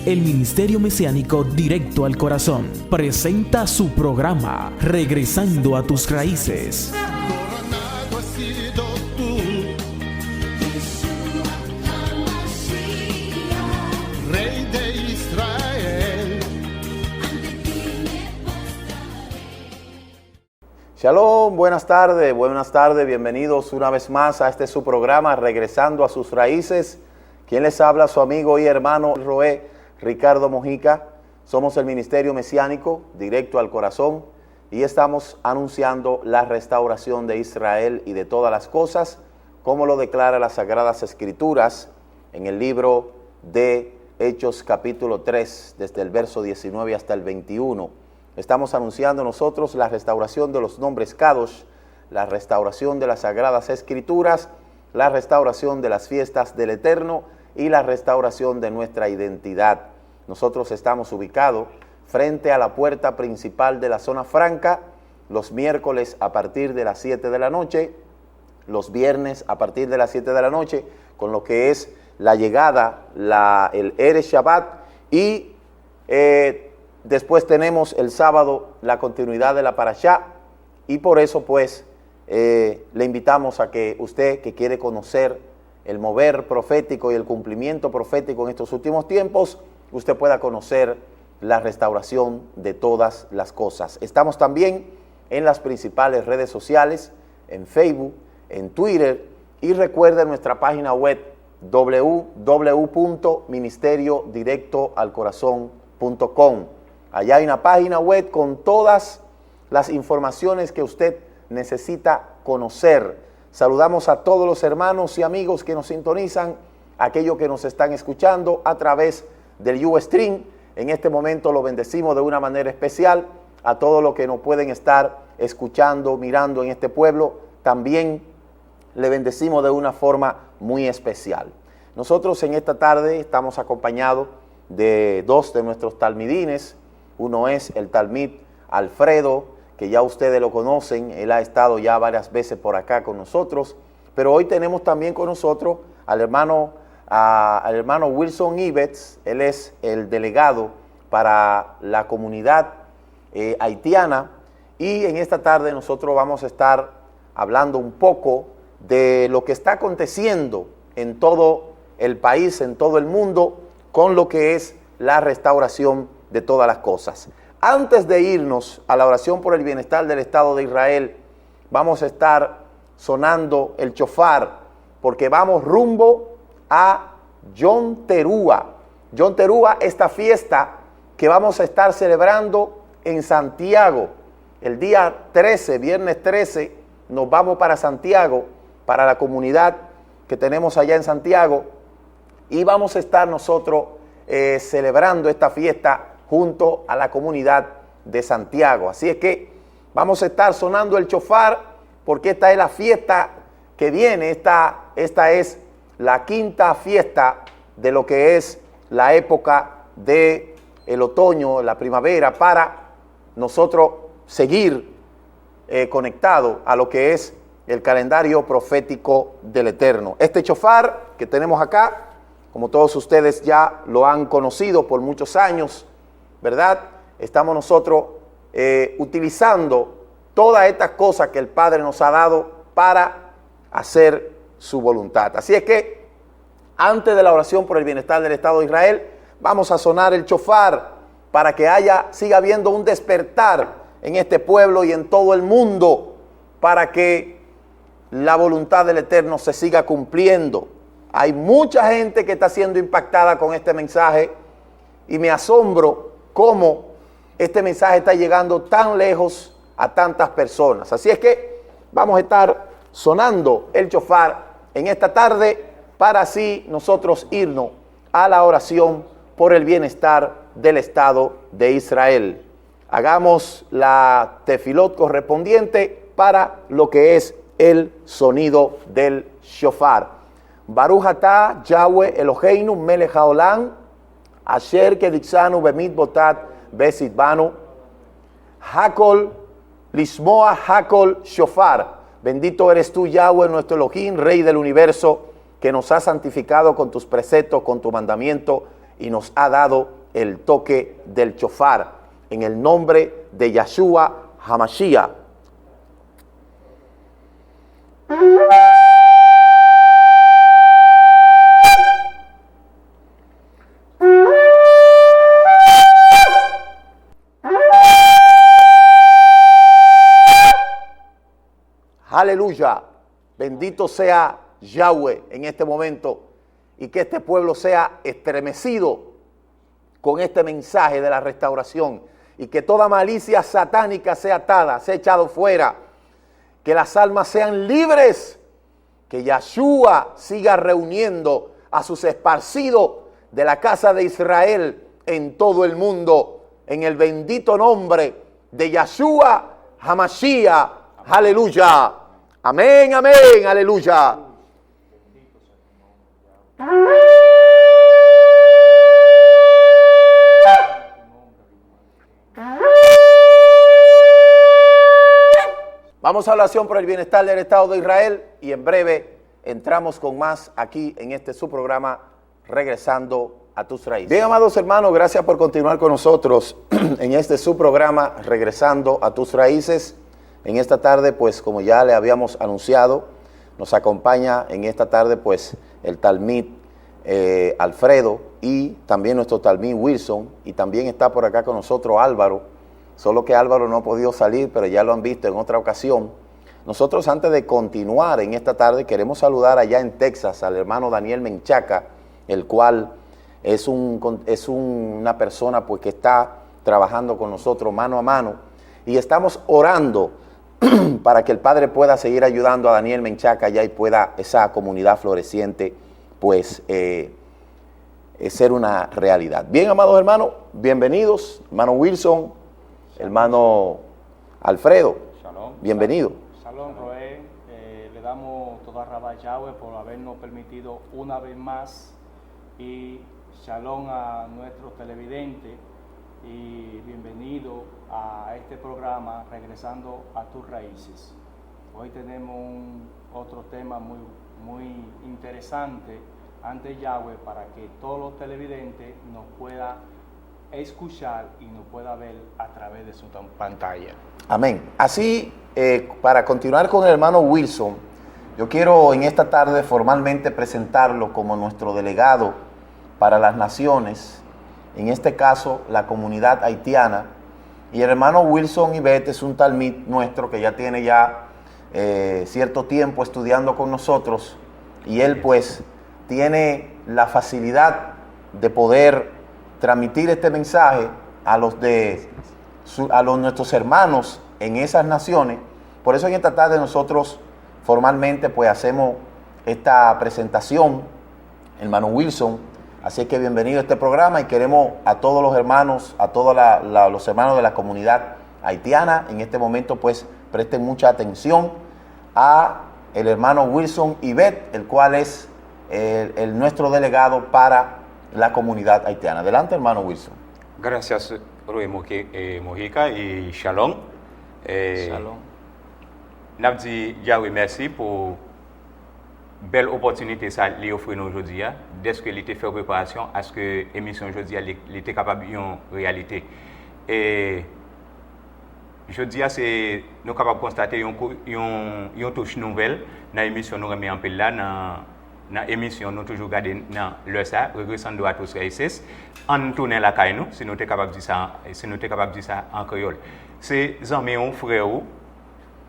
El Ministerio Mesiánico Directo al Corazón presenta su programa Regresando a tus Raíces. Coronado has sido tú, Rey de Israel. Shalom, buenas tardes, bienvenidos una vez más a este su programa Regresando a sus Raíces. Quien les habla, su amigo y hermano Roé Ricardo Mojica. Somos el Ministerio Mesiánico Directo al Corazón y estamos anunciando la restauración de Israel y de todas las cosas, como lo declara las Sagradas Escrituras en el libro de Hechos capítulo 3, desde el verso 19 hasta el 21. Estamos anunciando nosotros la restauración de los nombres Kadosh, la restauración de las Sagradas Escrituras, la restauración de las fiestas del Eterno y la restauración de nuestra identidad. Nosotros estamos ubicados frente a la puerta principal de la zona franca, los miércoles a partir de las 7 de la noche, los viernes a partir de las 7 de la noche, con lo que es la llegada, el Erev Shabbat, y después tenemos el sábado la continuidad de la Parashá, y por eso pues le invitamos a que usted que quiere conocer el mover profético y el cumplimiento profético en estos últimos tiempos, usted pueda conocer la restauración de todas las cosas. Estamos también en las principales redes sociales, en Facebook, en Twitter, y recuerde nuestra página web www.ministeriodirectoalcorazon.com. Allá hay una página web con todas las informaciones que usted necesita conocer. Saludamos a todos los hermanos y amigos que nos sintonizan, aquellos que nos están escuchando a través del Ustream. En este momento lo bendecimos de una manera especial a todos los que nos pueden estar escuchando, mirando en este pueblo. También le bendecimos de una forma muy especial. Nosotros en esta tarde estamos acompañados de dos de nuestros talmidines. Uno es el talmid Alfredo, que ya ustedes lo conocen, él ha estado ya varias veces por acá con nosotros, pero hoy tenemos también con nosotros al hermano Wilson Ibetz. Él es el delegado para la comunidad haitiana, y en esta tarde nosotros vamos a estar hablando un poco de lo que está aconteciendo en todo el país, en todo el mundo, con lo que es la restauración de todas las cosas. Antes de irnos a la oración por el bienestar del Estado de Israel, vamos a estar sonando el shofar, porque vamos rumbo a Yom Teruah. Yom Teruah, esta fiesta que vamos a estar celebrando en Santiago. El día 13, viernes 13, nos vamos para Santiago, para la comunidad que tenemos allá en Santiago, y vamos a estar nosotros celebrando esta fiesta junto a la comunidad de Santiago. Así es que vamos a estar sonando el shofar, porque esta es la fiesta que viene. Esta es la quinta fiesta de lo que es la época de el otoño, la primavera, para nosotros seguir conectados a lo que es el calendario profético del Eterno. Este shofar que tenemos acá, como todos ustedes ya lo han conocido por muchos años, ¿verdad? Estamos nosotros utilizando todas estas cosas que el Padre nos ha dado para hacer su voluntad. Así es que antes de la oración por el bienestar del Estado de Israel, vamos a sonar el shofar para que siga habiendo un despertar en este pueblo y en todo el mundo, para que la voluntad del Eterno se siga cumpliendo. Hay mucha gente que está siendo impactada con este mensaje, y me asombro cómo este mensaje está llegando tan lejos a tantas personas. Así es que vamos a estar sonando el shofar en esta tarde, para así nosotros irnos a la oración por el bienestar del Estado de Israel. Hagamos la tefilot correspondiente para lo que es el sonido del shofar. Baruch atah Yahweh Eloheinu melech haolam, asher kedixanu bemitzvotat besidbanu, hakol lismoa hakol shofar. Bendito eres tú, Yahweh, nuestro Elohim, Rey del universo, que nos has santificado con tus preceptos, con tu mandamiento, y nos ha dado el toque del chofar en el nombre de Yahshua HaMashiach. Aleluya, bendito sea Yahweh en este momento y que este pueblo sea estremecido con este mensaje de la restauración y que toda malicia satánica sea atada, sea echado fuera, que las almas sean libres, que Yahshua siga reuniendo a sus esparcidos de la casa de Israel en todo el mundo, en el bendito nombre de Yahshua HaMashiach. Aleluya. Amén, amén, aleluya. Vamos a oración por el bienestar del Estado de Israel y en breve entramos con más aquí en este su programa Regresando a tus raíces. Bien, amados hermanos, gracias por continuar con nosotros en este su programa Regresando a tus raíces. En esta tarde, pues como ya le habíamos anunciado, nos acompaña en esta tarde pues el Talmid Alfredo y también nuestro Talmid Wilson, y también está por acá con nosotros Álvaro, solo que Álvaro no ha podido salir, pero ya lo han visto en otra ocasión. Nosotros, antes de continuar en esta tarde, queremos saludar allá en Texas al hermano Daniel Menchaca, el cual es una persona pues que está trabajando con nosotros mano a mano, y estamos orando para que el Padre pueda seguir ayudando a Daniel Menchaca allá y pueda esa comunidad floreciente pues ser una realidad. Bien, amados hermanos, bienvenidos, hermano Wilson, hermano Alfredo, Shalom. bienvenido. Shalom, Roé. Le damos toda rabá a Yahweh por habernos permitido una vez más, y shalom a nuestros televidentes y bienvenido a este programa Regresando a tus raíces. Hoy tenemos otro tema muy interesante ante Yahweh para que todos los televidentes nos puedan escuchar y nos pueda ver a través de su pantalla. Amén. Así, para continuar con el hermano Wilson, yo quiero en esta tarde formalmente presentarlo como nuestro delegado para las naciones, en este caso la comunidad haitiana, y el hermano Wilson Ibet es un talmid nuestro que ya tiene cierto tiempo estudiando con nosotros, y él pues tiene la facilidad de poder transmitir este mensaje a nuestros hermanos en esas naciones. Por eso en esta tarde nosotros formalmente pues hacemos esta presentación, hermano Wilson. Así que bienvenido a este programa, y queremos a todos los hermanos, a todos los hermanos de la comunidad haitiana, en este momento pues presten mucha atención a el hermano Wilson Ibet, el cual es nuestro delegado para la comunidad haitiana. Adelante, hermano Wilson. Gracias, Roy Mojica, y shalom. Shalom. Nabdi Yahweh, merci pour belle opportunité ça lui offrir nous aujourd'hui, dès que il était fait préparation à ce que l'émission aujourd'hui il était capable en réalité. Et jeudi c'est nous capable constater une touche nouvelle dans l'émission nous remet en pile là dans l'émission nous toujours garder dans le ça Regresando à tous raíces en tourner la caille nous si nous était capable dire ça en créole. C'est amis un frère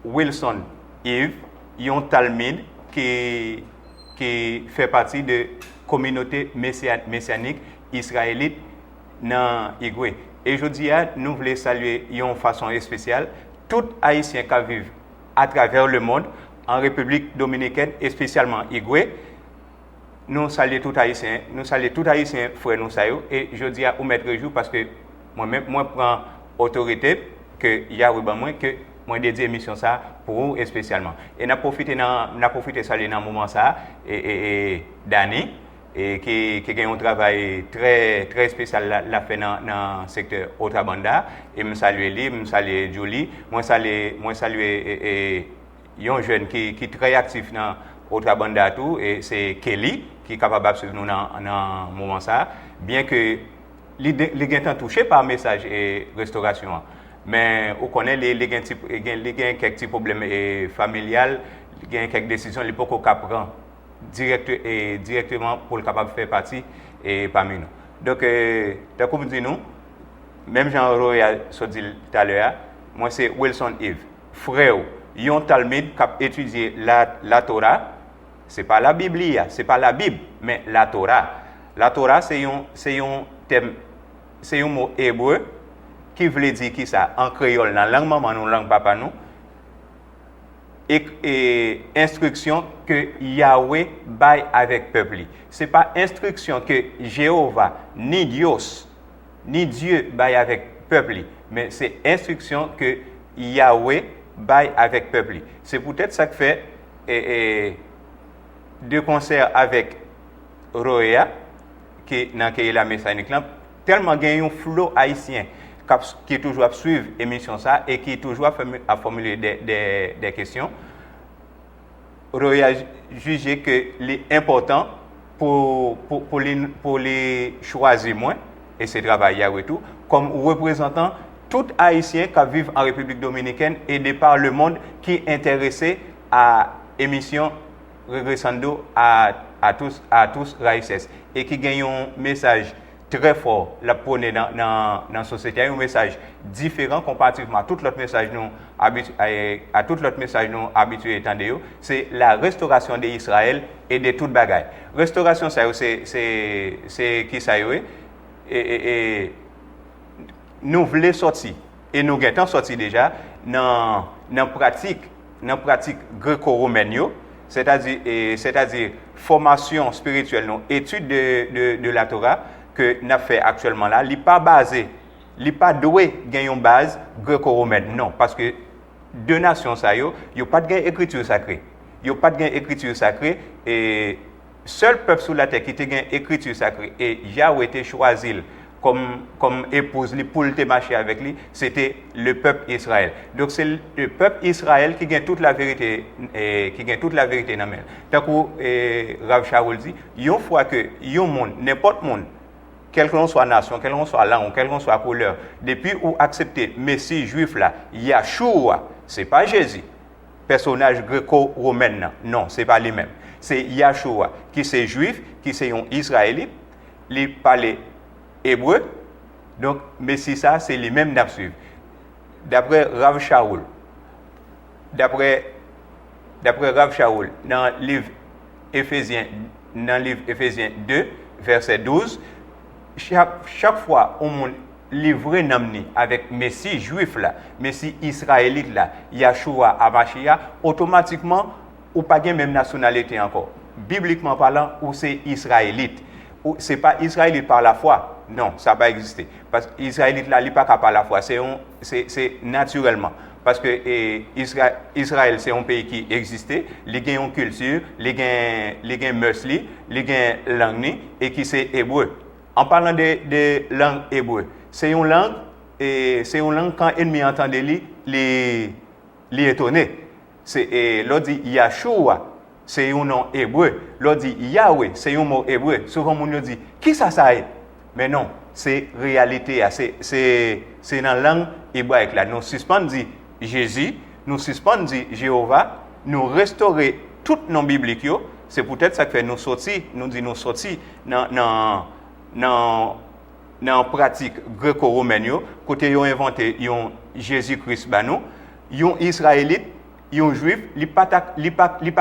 Wilson Yves, un talmid qui fait partie de la communauté messianique israélite dans Igwe. Et aujourd'hui, nous voulons saluer de façon spéciale tous les Haïtiens qui vivent à travers le monde, en République dominicaine et spécialement Igwe. Nous saluons tous les Haïtiens, frères nous saluons. Et je dis à vous mettre jour parce que moi prends autorité que Yahweh moi que moi dédié émission ça pour vous et spécialement. Et n'a profité saluer dans moment ça et Dani et qui a un travail très spécial la fait dans le secteur Otrabanda, et me saluer lui, me saluer Julie, moi saluer un jeune qui est très actif dans Otrabanda tout, et c'est Kelly est capable de suivre nous dans un moment ça, bien que les gens sont touchés par le message et restauration. Mais on connaît les quelques petits problèmes familiales, quelques décisions, les pas qu'on prend directement pour le capable de faire partie parmi nous. Donc, comme dit nous, même Jean-Roy a dit tout à l'heure, moi c'est Wilson Eve, frère, ils ont Talmud qui a étudié la Torah, c'est pas la Bible, c'est pas la Bible, mais la Torah. La Torah c'est un thème, c'est un mot hébreu qui veut dire qui ça en créole, dans la langue maman nous, langue papa nous, et instruction que Yahweh baille avec peuple. C'est pas instruction que Jéhovah ni Dieu baille avec peuple, mais c'est instruction que Yahweh baille avec peuple. C'est peut-être ça que fait de concert avec Roya qui dans la messianique là, tellement gagne un flot haïtien qui est toujours à suivre l'émission ça et qui est toujours à formuler des questions. Roya jugé que l'important pour les choisir moins et c'est travailler et tout comme représentant tout haïtien qui vivent en République dominicaine et de par le monde qui est intéressé à émission Regressando à tous raïces et qui gagne un message très fort la prôner dans la société, un message différent comparativement à tout l'autre message nous habitués étendez, c'est la restauration d'Israël et de toute bagaille. Restauration ça c'est qui ça et nous voulons sortir et nous sommes sortis déjà dans pratique gréco-romaine, c'est-à-dire formation spirituelle, étude de la Torah que nous fait actuellement là, il n'est pas basé, il n'est pas doué gagner une base gréco-romaine, non, parce que deux nations ça il n'y a pas de écriture sacrée, et seul peuple sur la terre qui a une écriture sacrée et Yahweh était choisi comme épouse pour le marcher avec lui, c'était le peuple Israël. Donc c'est le peuple Israël qui gagne toute la vérité dans même. Tant que Rav Shaul dit, une fois que n'importe monde, quelle que soit nation, quelle que soit langue, quelle que soit couleur, depuis où accepter Messie juif là, Yahshua, c'est pas Jésus, personnage gréco-romain, non, c'est pas lui-même. C'est Yahshua qui c'est juif, qui c'est un israélite, il parle hébreu, donc Messie ça c'est les mêmes n'a suivre. D'après Rav Shaul, dans le livre Éphésiens 2 verset 12, chaque fois on livré namni avec Messie juif là, Messie israélite là, Yahshua Amashia, automatiquement ou pas gain même nationalité encore. Bibliquement parlant, ou c'est israélite, ou c'est pas israélite par la foi. Non, ça va pas exister. Parce que Israélite là, il pas par la foi, c'est naturellement. Parce que Israël c'est un pays qui existait, il a une culture, il a mœurs, il a langue et qui c'est hébreu. En parlant de langue hébreu, c'est une langue quand ennemi entendait les étonné. C'est l'autre dit Yahshua, c'est un nom hébreu. L'autre dit Yahweh, c'est un mot hébreu. Souvent on dit qui ça est? Mais non, c'est réalité, c'est dans la langue hébraïque là. Nous suspendons Jésus, nous suspendons Jéhovah, nous restaurer toutes nos bibliques. C'est peut-être ça que fait nous sortir dans pratique gréco-romaine, côté ils ont inventé Jésus-Christ banou, ils ont israélite, ils ont juif, ils pas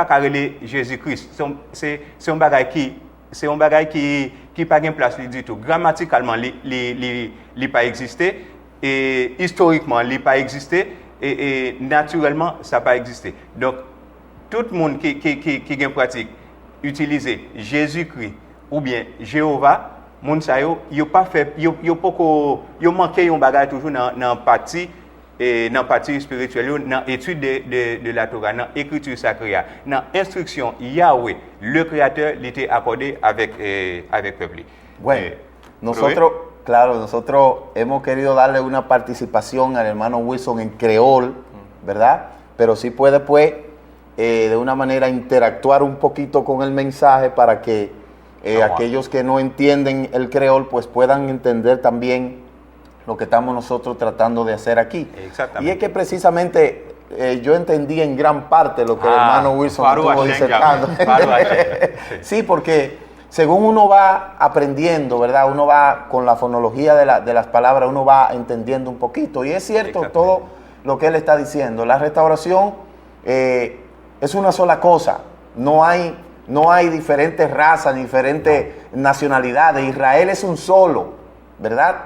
carrelé Jésus-Christ. C'est un bagage qui pas de place du tout. Grammaticalement, il pas existé et historiquement, il pas existé et naturellement, ça pas existé. Donc, tout le monde qui a pratique utiliser Jésus-Christ ou bien Jéhovah, moun sa yo pas fait yo manqué un bagage toujours dans partie spirituelle, dans étude de la Torah, dans écriture sacrée, dans instruction Yahweh, le créateur l'était accordé avec peuple. Bueno, nosotros hemos querido darle una participación al hermano Wilson en creol, ¿verdad? Pero sí puede pues de una manera interactuar un poquito con el mensaje para que aquellos que no entienden el creol pues puedan entender también lo que estamos nosotros tratando de hacer aquí. Exactamente. Y es que precisamente yo entendí en gran parte lo que el hermano Wilson estuvo disertando. Sí, porque según uno va aprendiendo, ¿verdad? Uno va con la fonología de las palabras, uno va entendiendo un poquito. Y es cierto todo lo que él está diciendo. La restauración es una sola cosa. No hay diferentes razas, ni diferentes nacionalidades. Israel es un solo, ¿verdad?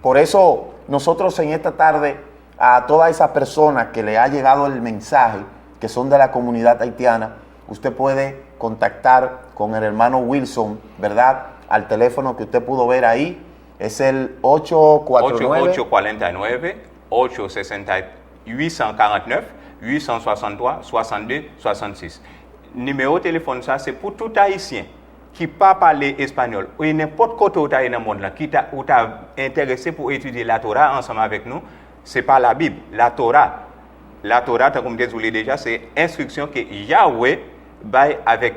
Por eso nosotros en esta tarde, a todas esas personas que le ha llegado el mensaje, que son de la comunidad haitiana, usted puede contactar con el hermano Wilson, ¿verdad? Al teléfono que usted pudo ver ahí, es el 849 849 863 62 66. Numéro de téléphone ça c'est pour tout haïtien qui pas parler espagnol ou n'importe côté où dans le monde là qui t'a intéressé pour étudier la Torah ensemble avec nous. C'est pas la Bible, la Torah. La Torah, comme désolé déjà, c'est instruction que Yahweh baille avec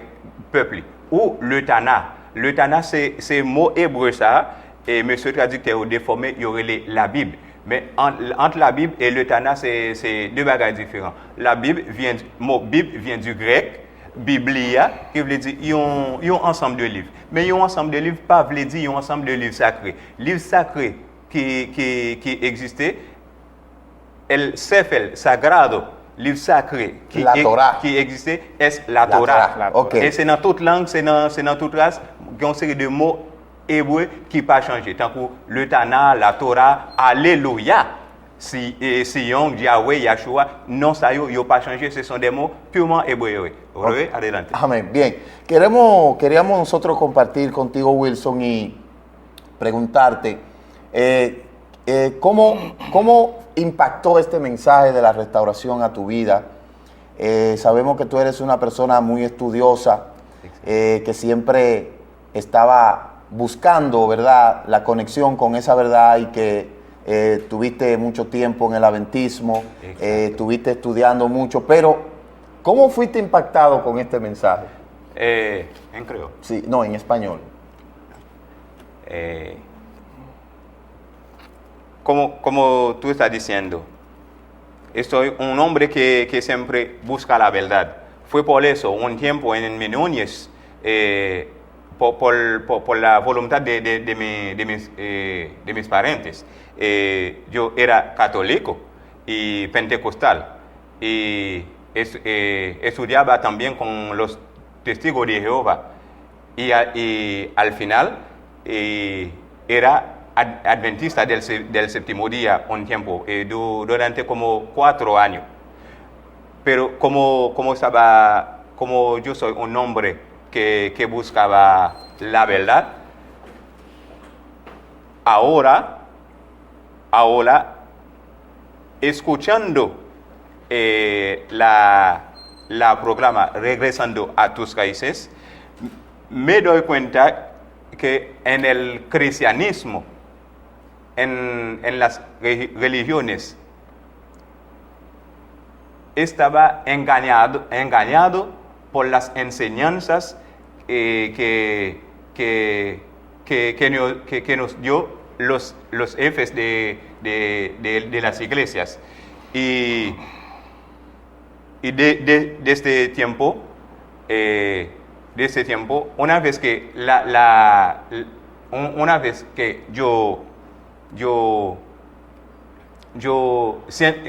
peuple. Ou le Tana. Le Tana, c'est mot hébreu ça, et monsieur traducteur déformé, il y aurait la Bible. Mais entre la Bible et le Tana, c'est deux bagages différents. La Bible mot Bible vient du grec, Biblia, qui veut dire un ensemble de livres. Mais un ensemble de livres, pas veut dire un ensemble de livres sacrés. Livres sacrés qui existaient, el Sefer sagrado, livre sacré qui existait, est la Torah. Okay. Et c'est dans toute langue, c'est dans toute race, il y a une série de mots hébreux qui n'ont pas changé. Tant que le Tana, la Torah, Alléluia, Sion, Yahweh, Yahshua, non, ça n'a pas changé, ce sont des mots purement hébreux. Okay. Adelante. Amén. Bien, queríamos nosotros compartir contigo, Wilson, y preguntarte, ¿cómo impactó este mensaje de la restauración a tu vida? Sabemos que tú eres una persona muy estudiosa, que siempre estaba buscando, ¿verdad?, la conexión con esa verdad y que tuviste mucho tiempo en el adventismo, estuviste estudiando mucho, pero ¿cómo fuiste impactado con este mensaje? En creol. Sí, no, en español. Como tú estás diciendo, soy un hombre que siempre busca la verdad. Fue por eso, un tiempo en mi niñez, por la voluntad de mis parientes. Yo era católico y pentecostal y estudiaba también con los testigos de Jehová y al final era adventista del séptimo día un tiempo, durante como 4 años. Pero como yo soy un hombre que buscaba la verdad, ahora escuchando la programa Regresando a tus Raíces, me doy cuenta que en el cristianismo, en las religiones, estaba engañado por las enseñanzas que nos dio los jefes de las iglesias. Y de este tiempo, una vez que yo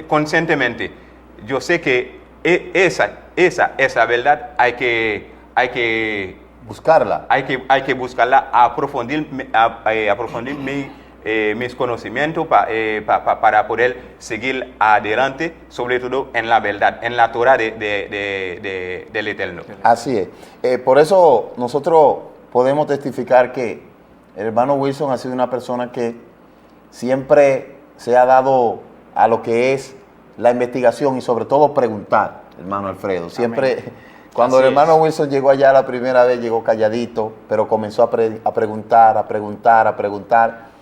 conscientemente, yo sé que esa verdad hay que buscarla. Hay que buscarla, aprofundir mis conocimientos para poder seguir adelante, sobre todo en la verdad, en la Torah del Eterno. Así es. Por eso nosotros podemos testificar que el hermano Wilson ha sido una persona que siempre se ha dado a lo que es la investigación y sobre todo preguntar, hermano Alfredo. Siempre, amén. Cuando así el hermano Wilson llegó allá la primera vez, llegó calladito, pero comenzó a preguntar.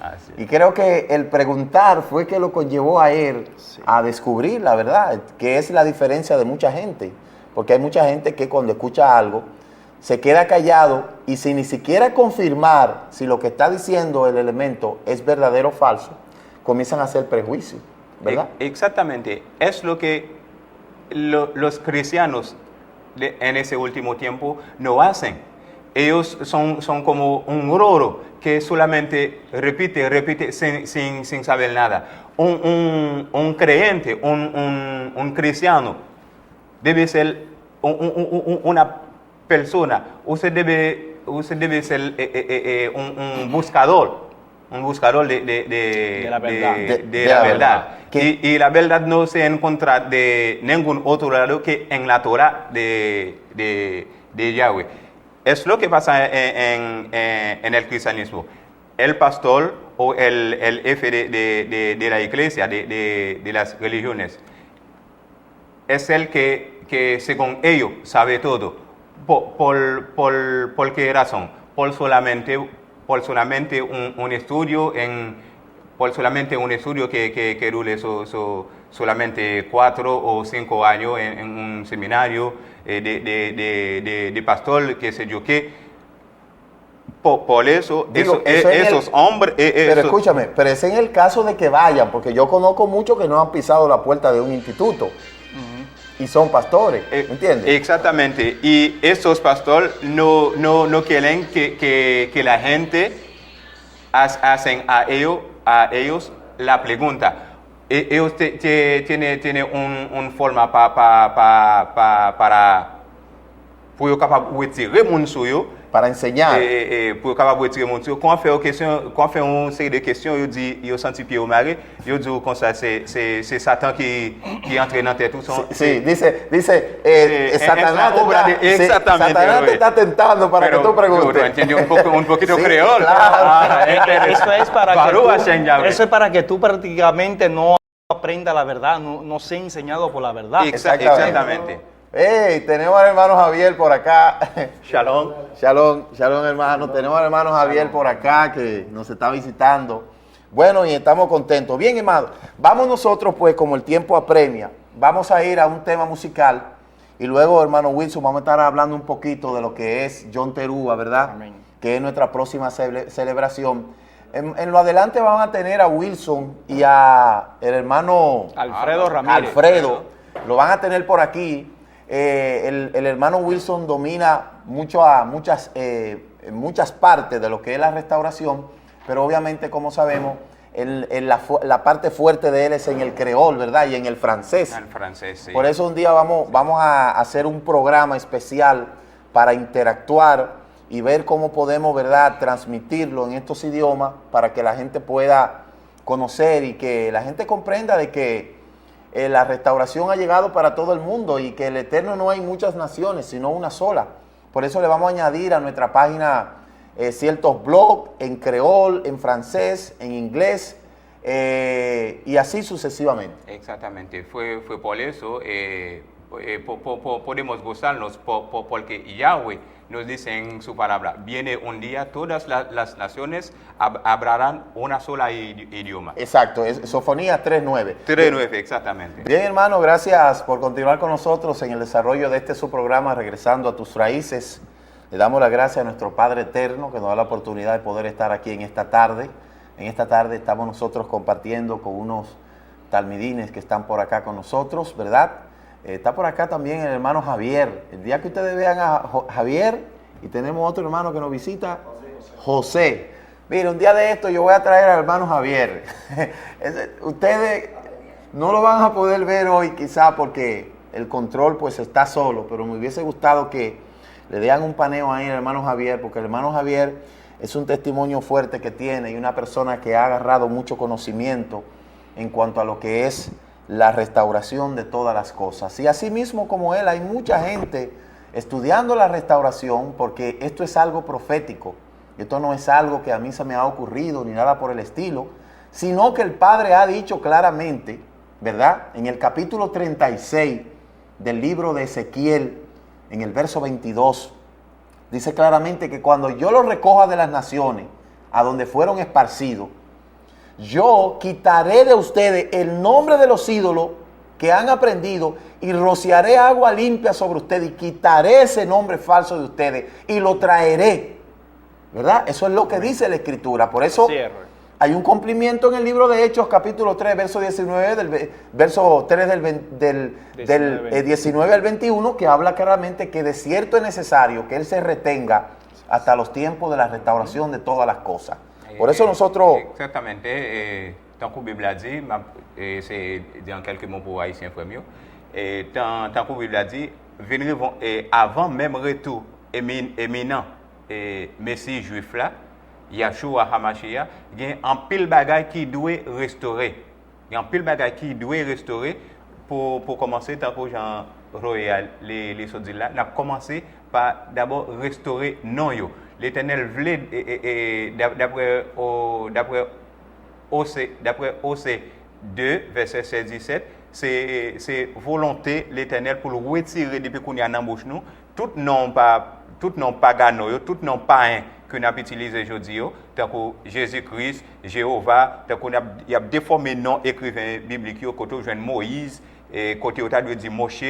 Así. Y creo que el preguntar fue que lo conllevó a él a descubrir la verdad, que es la diferencia de mucha gente. Porque hay mucha gente que cuando escucha algo, se queda callado y sin ni siquiera confirmar si lo que está diciendo el elemento es verdadero o falso, comienzan a hacer prejuicios, ¿verdad? Exactamente. Es lo que los cristianos en ese último tiempo no hacen. Ellos son como un loro que solamente repite sin saber nada. Un creyente, un cristiano, debe ser una persona. Usted debe ser un buscador de la verdad. De la verdad. Y la verdad no se encuentra de ningún otro lado que en la Torah de Yahweh. Es lo que pasa en el cristianismo. El pastor o el jefe de la iglesia, de las religiones, es el que según ellos sabe todo. ¿Por qué razón? Por solamente un estudio que dure solamente 4 o 5 años en un seminario de pastor, qué sé yo qué. Por eso, esos hombres... Pero escúchame, pero es en el caso de que vayan, porque yo conozco muchos que no han pisado la puerta de un instituto. Y son pastores, ¿entiendes? Exactamente. Y estos pastores no quieren que la gente hacen a ellos la pregunta. Ellos tienen una forma para pour capable retirer mon suyo para enseñar. Pour capable retirer mon suyo. Quand on fait une série de questions, il dit il senti pied au mari, il dit comme ça c'est Satan qui entre dans tête tout son. Sí, dice Satanás exactamente. Satanás te está tentando para pero, que tú preguntes. Entiendo un poquito Sí, creol. claro. Eso es para que tú prácticamente no aprendas la verdad, no seas enseñado por la verdad. Exactamente. Hey, tenemos al hermano Javier por acá. Shalom. Shalom, hermano. Tenemos al hermano Javier por acá que nos está visitando. Bueno, y estamos contentos. Bien, hermano, vamos nosotros pues, como el tiempo apremia, vamos a ir a un tema musical y luego, hermano Wilson, vamos a estar hablando un poquito de lo que es Yom Teruah, ¿verdad? Amén. Que es nuestra próxima celebración. En lo adelante van a tener a Wilson y a el hermano Alfredo Ramírez. Alfredo, lo van a tener por aquí. El hermano Wilson domina muchas partes de lo que es la restauración, pero obviamente, como sabemos, la parte fuerte de él es en el creol, ¿verdad? Y en el francés. En francés, sí. Por eso un día vamos a hacer un programa especial para interactuar y ver cómo podemos, ¿verdad?, transmitirlo en estos idiomas para que la gente pueda conocer y que la gente comprenda de que la restauración ha llegado para todo el mundo y que el Eterno no hay muchas naciones, sino una sola. Por eso le vamos a añadir a nuestra página ciertos blogs en creol, en francés, en inglés y así sucesivamente. Exactamente. Fue por eso podemos gozarnos porque Yahweh nos dice en su palabra, viene un día, todas las naciones hablarán una sola idioma. Exacto, es Sofonías 3.9. 3.9, exactamente. Bien, hermano, gracias por continuar con nosotros en el desarrollo de su programa, Regresando a tus Raíces. Le damos las gracias a nuestro Padre Eterno que nos da la oportunidad de poder estar aquí en esta tarde. En esta tarde estamos nosotros compartiendo con unos talmidines que están por acá con nosotros, ¿verdad? Está por acá también el hermano Javier. El día que ustedes vean a Javier, y tenemos otro hermano que nos visita, José. Mire, un día de esto yo voy a traer al hermano Javier. Ustedes no lo van a poder ver hoy quizá porque el control pues está solo, pero me hubiese gustado que le dieran un paneo ahí al hermano Javier, porque el hermano Javier es un testimonio fuerte que tiene y una persona que ha agarrado mucho conocimiento en cuanto a lo que es la restauración de todas las cosas. Y así mismo como él, hay mucha gente estudiando la restauración porque esto es algo profético. Esto no es algo que a mí se me ha ocurrido ni nada por el estilo, sino que el Padre ha dicho claramente, ¿verdad? En el capítulo 36 del libro de Ezequiel, en el verso 22, dice claramente que cuando yo los recoja de las naciones a donde fueron esparcidos, yo quitaré de ustedes el nombre de los ídolos que han aprendido, y rociaré agua limpia sobre ustedes y quitaré ese nombre falso de ustedes y lo traeré. ¿Verdad? Eso es lo que dice la Escritura. Por eso hay un cumplimiento en el libro de Hechos, capítulo 3, verso 19, verso 3 del 19 al 21, que habla claramente que de cierto es necesario que Él se retenga hasta los tiempos de la restauración de todas las cosas. Por eso nosotros... Exactamente. Tant que la Bible a dit, c'est en quelques mots pour Haïtiens premiers, tant que la Bible a dit, venir avant même retour éminent Messie juif là, Yahshua HaMashiach, il y a un pile bagay qui doit restaurer. Il y a un pile bagay qui doit restaurer pour commencer, tant que Jean Royal, les soldats là, on a commencé par d'abord restaurer non yo. L'Éternel voulait, d'après OC 2, verset 16-17, c'est volonté l'Éternel pour le retirer depuis qu'on y a dans bouche nous, tout non pagano, tout non païen que nous avons utilisé aujourd'hui, tant que Jésus-Christ, Jéhovah, tant qu'on a déformé non écrivain biblique, côté où Moïse, côté où tu as dit Moshe,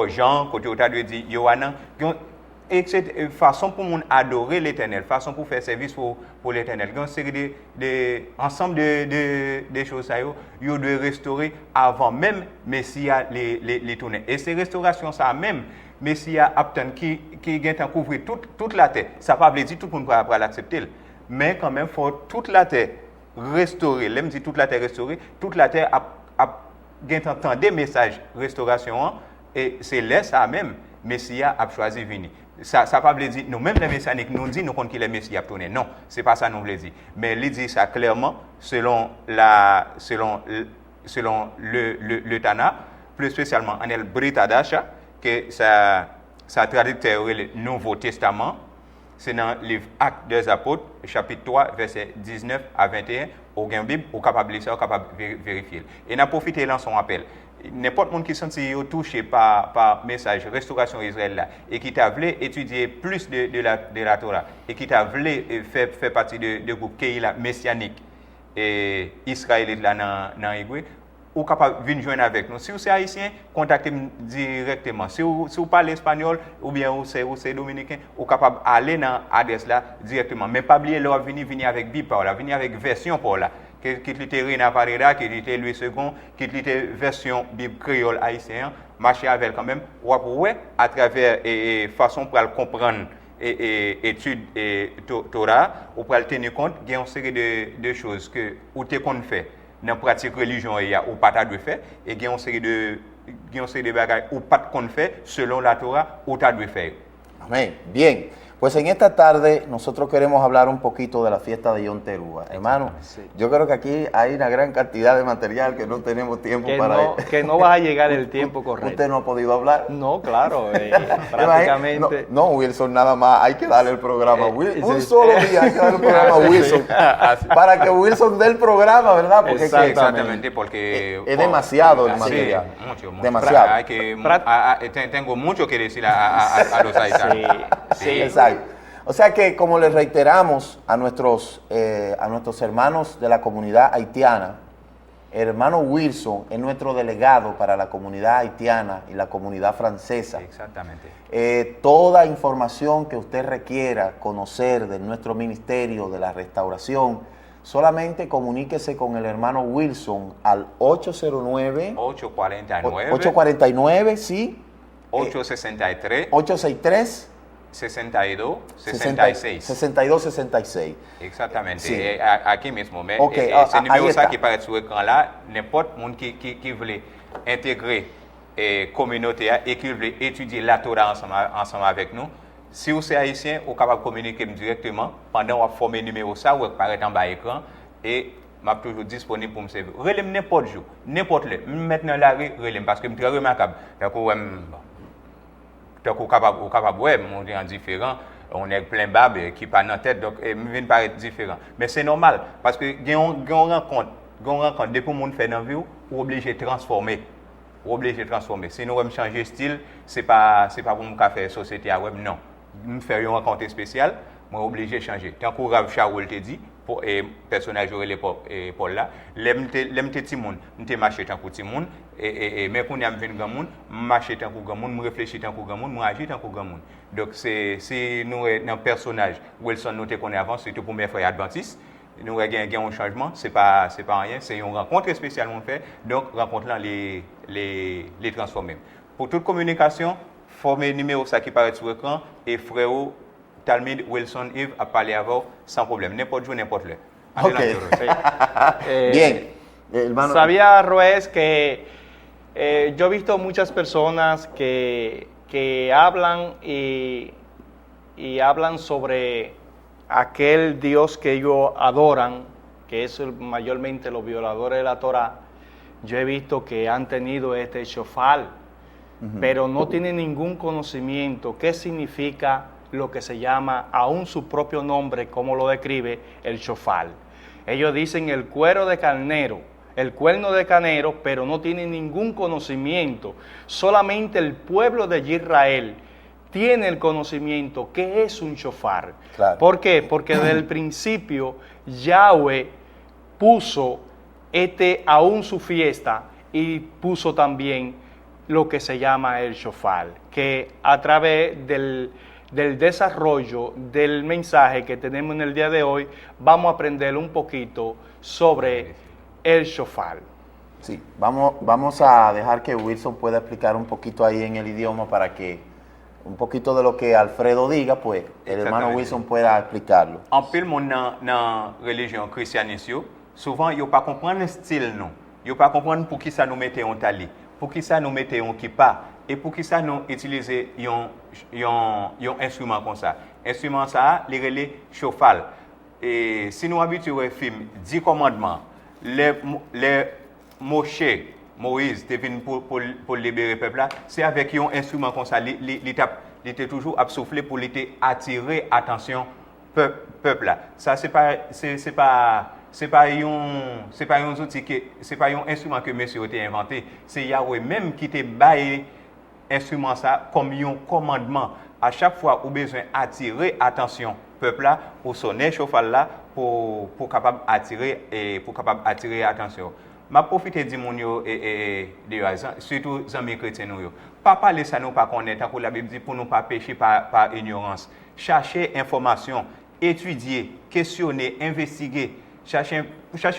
Jean, côté où tu as dit Yohanan, et c'est une façon pour nous adorer l'Éternel, façon pour faire service pour l'Éternel. Il y a une série ensemble de choses à ils doivent restaurer avant même Messie les tourner. Et ces restaurations ça même Messie Apton qui vient à couvrir toute la terre. Ça ne veut pas dire tout le monde va l'accepter, mais quand même faut toute la terre restaurer. L'aime dit toute la terre restaurée, toute la terre a entendre des messages restauration et c'est là ça même Messie a choisi venir. Ça ne veut pas dire, nous-mêmes les messianiques, nous disons nous qu'il est Messie à tourner. Non, ce n'est pas ça nous voulons dire. Mais il dit ça clairement selon le Tana, plus spécialement en el Britadasha, que ça traducteur le Nouveau Testament. C'est dans le livre Actes des Apôtres, chapitre 3, verset 19 à 21. Au gain Bible, au capable de ça, au capable de vérifier. Et n'a profité dans son appel. N'importe monde qui senti touché par message restauration Israël là et qui t'a voulu étudier plus de la Torah et qui t'a voulu faire partie de groupe qui est messianique et israélite là dans Égoué, ou capable venir joindre avec nous. Si vous êtes haïtien, contactez-moi directement. Si vous parlez espagnol ou bien vous êtes dominicain, vous capable aller dans l'adresse là directement. Mais pas oublier là venir avec Bible par là, venir avec version par là. Qui était Rina Pareda, qui était Louis II, qui était version Bible créole haïtien, marcher avec quand même, ou à travers façon pour comprendre étude Torah, ou pour tenir compte, il y a une série de choses que ou te qu'on fait dans la pratique religion ou pas de faire, et il y a une série de bagages ou pas qu'on fait selon la Torah ou t'as de faire. Amén. Bien. Pues en esta tarde nosotros queremos hablar un poquito de la fiesta de Yom Teruah. Hermano, yo creo que aquí hay una gran cantidad de material que no tenemos tiempo para... Que no va a llegar el tiempo correcto. ¿Usted no ha podido hablar? No, claro, prácticamente... No, Wilson, nada más, hay que darle el programa. Un solo día hay que darle el programa a Wilson. Para que Wilson dé el programa, ¿verdad? Porque exactamente, porque... Es demasiado el material. Sí, mucho. Demasiado. Tengo mucho que decir a los haitianos. Sí, exacto. O sea que, como les reiteramos a nuestros hermanos de la comunidad haitiana, el hermano Wilson es nuestro delegado para la comunidad haitiana y la comunidad francesa. Exactamente. Toda información que usted requiera conocer de nuestro ministerio de la restauración, solamente comuníquese con el hermano Wilson al 809 849, sí. 863 6266. Exactamente. Sí. Aquí mismo. Mais okay. Ce numéro ça qui paraît sur l'écran là, n'importe monde qui veut intégrer communauté et qui veut étudier la Torah ensemble avec nous, si vous êtes haïtien, vous êtes capable de communiquer directement pendant que vous formez le numéro ça, vous apparaît en bas l'écran et je suis toujours disponible pour me servir. Relève n'importe jour, n'importe le. Maintenant la relève parce que je suis très remarquable. Donc, on est capable, ouais, on est différent, on est plein barbe qui pas dans la tête, donc il vient paraître différent. Mais c'est normal, parce que il y a une rencontre, dès que le monde fait dans la vie, on est obligé de transformer. Sinon, on changer de style, c'est pas pour me faire société à web, non. Nous faisons une rencontre spéciale, on est obligé de changer. Tant que Rav Shaoul te dit, personnage relé Paul là, l'aime petit monde, m'te marcher tant que petit monde mais quand on vient grand monde, marcher tant que grand monde, me réfléchir tant que grand monde, me agir tant que grand monde. Donc c'est nous dans personnage Wilson nous te connaît avant, c'était pour première fois adventiste. Nous avons un changement, c'est pas rien, c'est une rencontre spécialement faite, donc rencontre là les transformer. Pour toute communication, former numéro ça qui paraît sur l'écran et frère Talmid Wilson Yves a parlé avant sans problème, n'importe jour, n'importe l'heure. Ok. Bien. Hermano. Sabía Ruiz que yo he visto muchas personas que hablan y hablan sobre aquel Dios que ellos adoran, que es mayormente los violadores de la Torá. Yo he visto que han tenido este shofar, pero no tienen ningún conocimiento qué significa lo que se llama, aún su propio nombre, como lo describe el shofar. Ellos dicen el cuerno de carnero, pero no tienen ningún conocimiento. Solamente el pueblo de Israel tiene el conocimiento que es un shofar. Claro. ¿Por qué? Porque desde el principio Yahweh puso aún su fiesta y puso también lo que se llama el shofar, que a través del desarrollo del mensaje que tenemos en el día de hoy, vamos a aprender un poquito sobre el shofar. Sí, vamos a dejar que Wilson pueda explicar un poquito ahí en el idioma para que un poquito de lo que Alfredo diga, pues el hermano Wilson pueda explicarlo. En pile monde dans la religion christianisme, souvent ils pas comprendre le style non. Ils pas comprendre pour qui ça nous mettait en tali, pour qui ça nous mettait en kippa et pour qui ça nous utiliser un instrument comme ça. Instrument ça, les relais chauffal. Et si nous habituons au film 10 commandements, les Moïse est venu pour libérer le peuple là, c'est avec un instrument comme ça, il était toujours à souffler pour attirer attention peuple là. Ça c'est pas un outil que c'est pas un instrument que monsieur a inventé, c'est Yahweh même qui t'a baillé instrument ça comme un commandement. À chaque fois où besoin attirer attention peuple là pour sonner chauffal là pour capable attirer attention. Ma profite di moun yo de surtout amis chrétiens yo. Pas parler ça nous pas connaître tant que la Bible dit pour nous pas pécher par ignorance. Chercher information, étudier, questionner, investiguer, chercher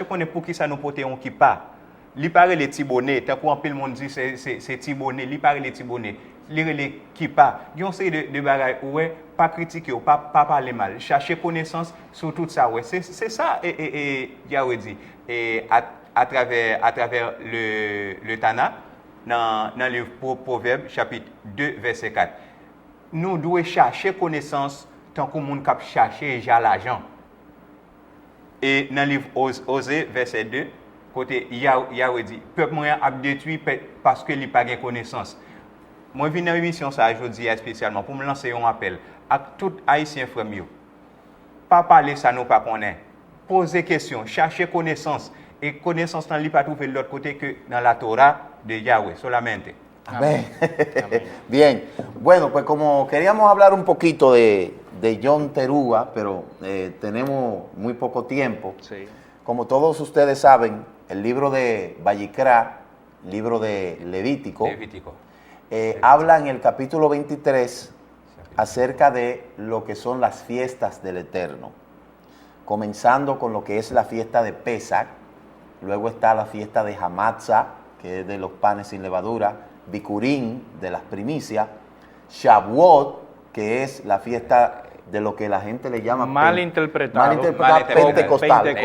connaître pour qui ça nous porter on qui pas. Li parle les tibonné, tant qu'on pile monde dit c'est tibonné, li parle les tibonné, li les qui pas. Yon série de bagages ouais, pas critiquer ou pas parler mal, chercher connaissance sur tout ça ouais. C'est ça et Yahweh dit et à travers le Tana, dans le livre Proverbes, chapitre 2, verset 4. Nous devons chercher connaissance tant que nous cap chercher l'argent. Et dans le livre Osée, verset 2, côté Yahweh dit, peuple moyen a détruit parce que il pas de connaissance. Moi, je viens dans l'émission ça aujourd'hui spécialement pour me lancer un appel à tout haïtien frère mieux. Pas parler ça nous pas connaît. Poser question, chercher connaissance. Et connaissance dans pas trouver de l'autre côté que dans la Torah de Yahweh solamente. Amén. Bien, bueno, pues como queríamos hablar un poquito de John Terúa, pero tenemos muy poco tiempo. Sí. Como todos ustedes saben, el libro de Vallicrá, libro de Levítico. Habla en el capítulo 23 acerca de lo que son las fiestas del Eterno, comenzando con lo que es la fiesta de Pesach. Luego está la fiesta de Hamatzah, que es de los panes sin levadura, Bikurim, de las primicias, Shavuot, que es la fiesta de lo que la gente le llama malinterpretado pentecostal.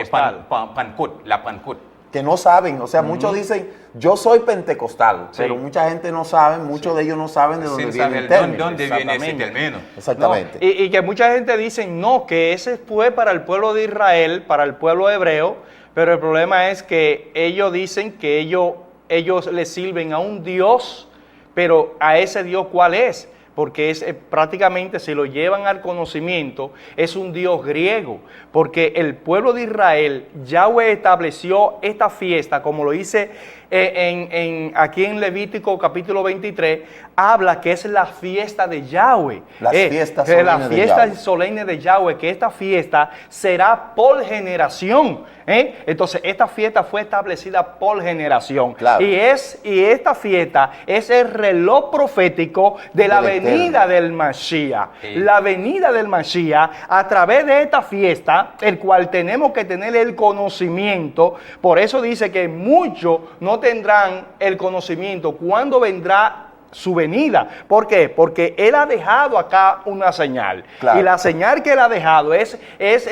La Pancot. Que no saben, o sea, muchos dicen, yo soy pentecostal, sí, pero mucha gente no sabe, muchos de ellos no saben de dónde viene el término. ¿Dónde viene ese término? Exactamente. No, y que mucha gente dice, no, que ese fue para el pueblo de Israel, para el pueblo hebreo, pero el problema es que ellos dicen que ellos le sirven a un Dios, pero a ese Dios, ¿cuál es? Porque es prácticamente, si lo llevan al conocimiento, es un Dios griego, porque el pueblo de Israel, Yahweh estableció esta fiesta, como lo dice aquí en Levítico capítulo 23, habla que es la fiesta de Yahweh. Las fiestas la solemnes de fiesta Yahweh. solemne de Yahweh, que esta fiesta será por generación. Entonces, esta fiesta fue establecida por generación. Claro. Y esta fiesta es el reloj profético de la Del venida Eterno. del Mashiach. Sí. La venida del Mashiach, a través de esta fiesta, el cual tenemos que tener el conocimiento. Por eso dice que muchos no tendrán el conocimiento cuando vendrá su venida. ¿Por qué? Porque Él ha dejado acá una señal. Claro. Y la señal que Él ha dejado es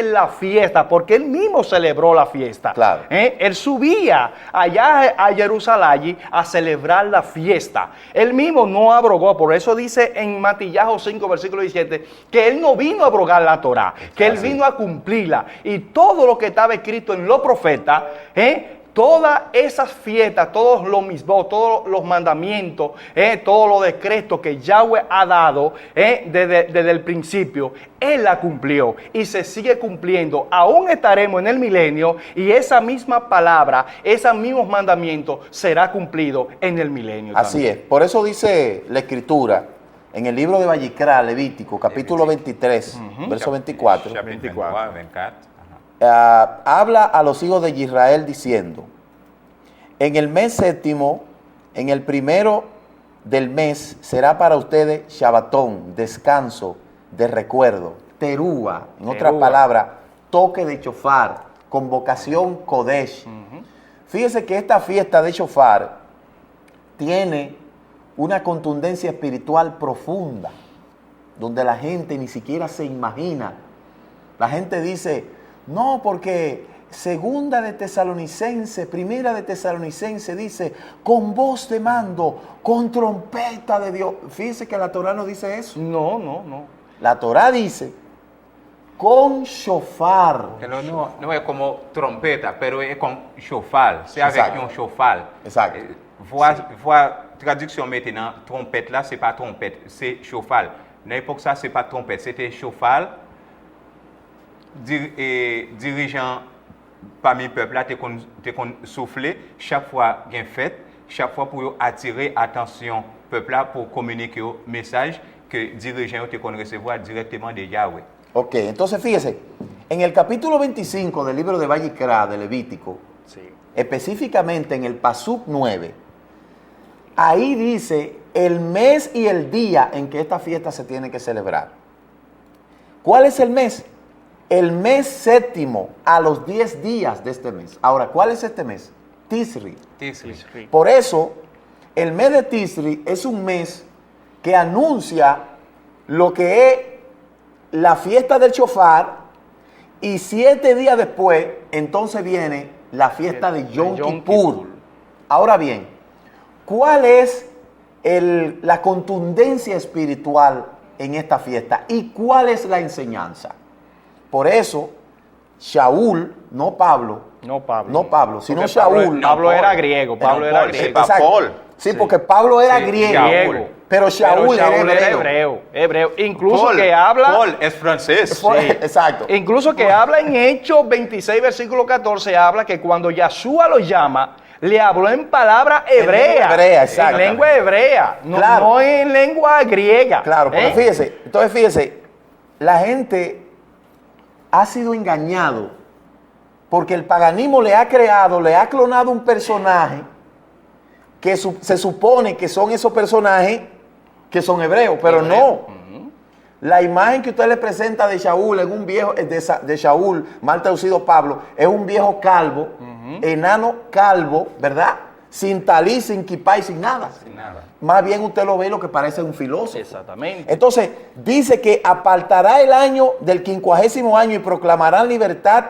la fiesta, porque Él mismo celebró la fiesta. Claro. Él subía allá a Jerusalén a celebrar la fiesta. Él mismo no abrogó. Por eso dice en Matillajo 5, versículo 17, que Él no vino a abrogar la Torá, que Él así. vino a cumplirla. Y todo lo que estaba escrito en los profetas, todas esas fiestas, todos los mismos, todos los mandamientos, todos los decretos que Yahweh ha dado desde el principio, Él la cumplió y se sigue cumpliendo. Aún estaremos en el milenio y esa misma palabra, esos mismos mandamientos será cumplido en el milenio. Así también. es. Por eso dice la Escritura en el libro de Vallicrá, Levítico, capítulo 23, verso 24. Chapitre 23, 24. Habla a los hijos de Israel diciendo: en el mes séptimo, en el primero del mes, será para ustedes Shabbatón, descanso de recuerdo, terúa, en otras Terúa. palabras, toque de shofar, convocación Kodesh. Fíjese que esta fiesta de shofar tiene una contundencia espiritual profunda, donde la gente ni siquiera se imagina. La gente dice: no, porque segunda de Tesalonicense, primera de Tesalonicense dice, con voz de mando, con trompeta de Dios. Fíjese que la Torá no dice eso. No. La Torá dice, con shofar. Que no es como trompeta, pero es con chauffal. C'est avec Exact. un chauffal. Exact. Voir traduction maintenant, trompette là, c'est pas trompette, c'est chauffal. Dans l'époque ça, c'est pas trompette, c'était chauffal. Dirigeant parmi le peuple là, te kon souffler chaque fois qu'il y a une fête, chaque fois pour attirer attention peuple là pour communiquer un message que dirigeant te kon recevoir directement de Yahweh. Ok, entonces fíjese, en el capítulo 25 del libro de Vallicrá, de Levítico, Sí. específicamente en el Pasuk 9, ahí dice el mes y el día en que esta fiesta se tiene que celebrar. ¿Cuál es el mes? El mes séptimo, a los 10 días de este mes. Ahora, ¿cuál es este mes? Tisri. Tisri. Por eso, el mes de Tisri es un mes que anuncia lo que es la fiesta del shofar, y 7 días después, entonces viene la fiesta de Yom Kippur. Ahora bien, ¿cuál es la contundencia espiritual en esta fiesta y cuál es la enseñanza? Por eso, Shaul, no Pablo, sino Porque Shaul. Pablo era griego. Pablo era griego. Exacto. Sí, porque Pablo era griego, pero Shaul era hebreo. Incluso Paul, que habla. Paul es francés. Exacto. Incluso que habla en Hechos 26, versículo 14, habla que cuando Yahshua lo llama, le habló en palabra hebrea. hebrea, exacto. En lengua hebrea, no, Claro. no en lengua griega. Claro, porque fíjese, la gente ha sido engañado porque el paganismo le ha clonado un personaje que se supone que son esos personajes que son hebreos, pero no. La imagen que usted le presenta de Shaul, en un viejo, de Shaul, mal traducido Pablo, es un viejo calvo, enano calvo, ¿verdad? Sin talí, sin kipá y sin nada. Más bien usted lo ve lo que parece un filósofo. Exactamente. Entonces, dice que apartará el año del 50º año y proclamará libertad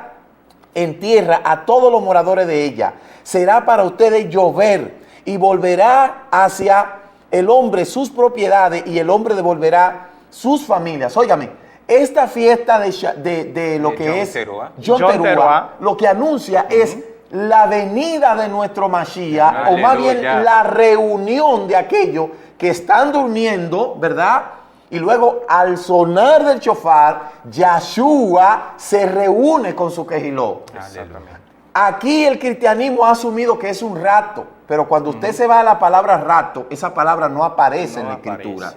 en tierra a todos los moradores de ella. Será para ustedes llover y volverá hacia el hombre sus propiedades y el hombre devolverá sus familias. Óigame, esta fiesta de lo De que Yom es Teruah. Yom Yom Teruah, Teruah, lo que anuncia es la venida de nuestro Mashiach, o más bien Aleluya. la reunión de aquellos que están durmiendo, ¿verdad? Y luego al sonar del shofar, Yahshua se reúne con su quejiló. Aleluya. Aquí el cristianismo ha asumido que es un rapto, pero cuando usted se va a la palabra rapto, esa palabra no aparece en la escritura.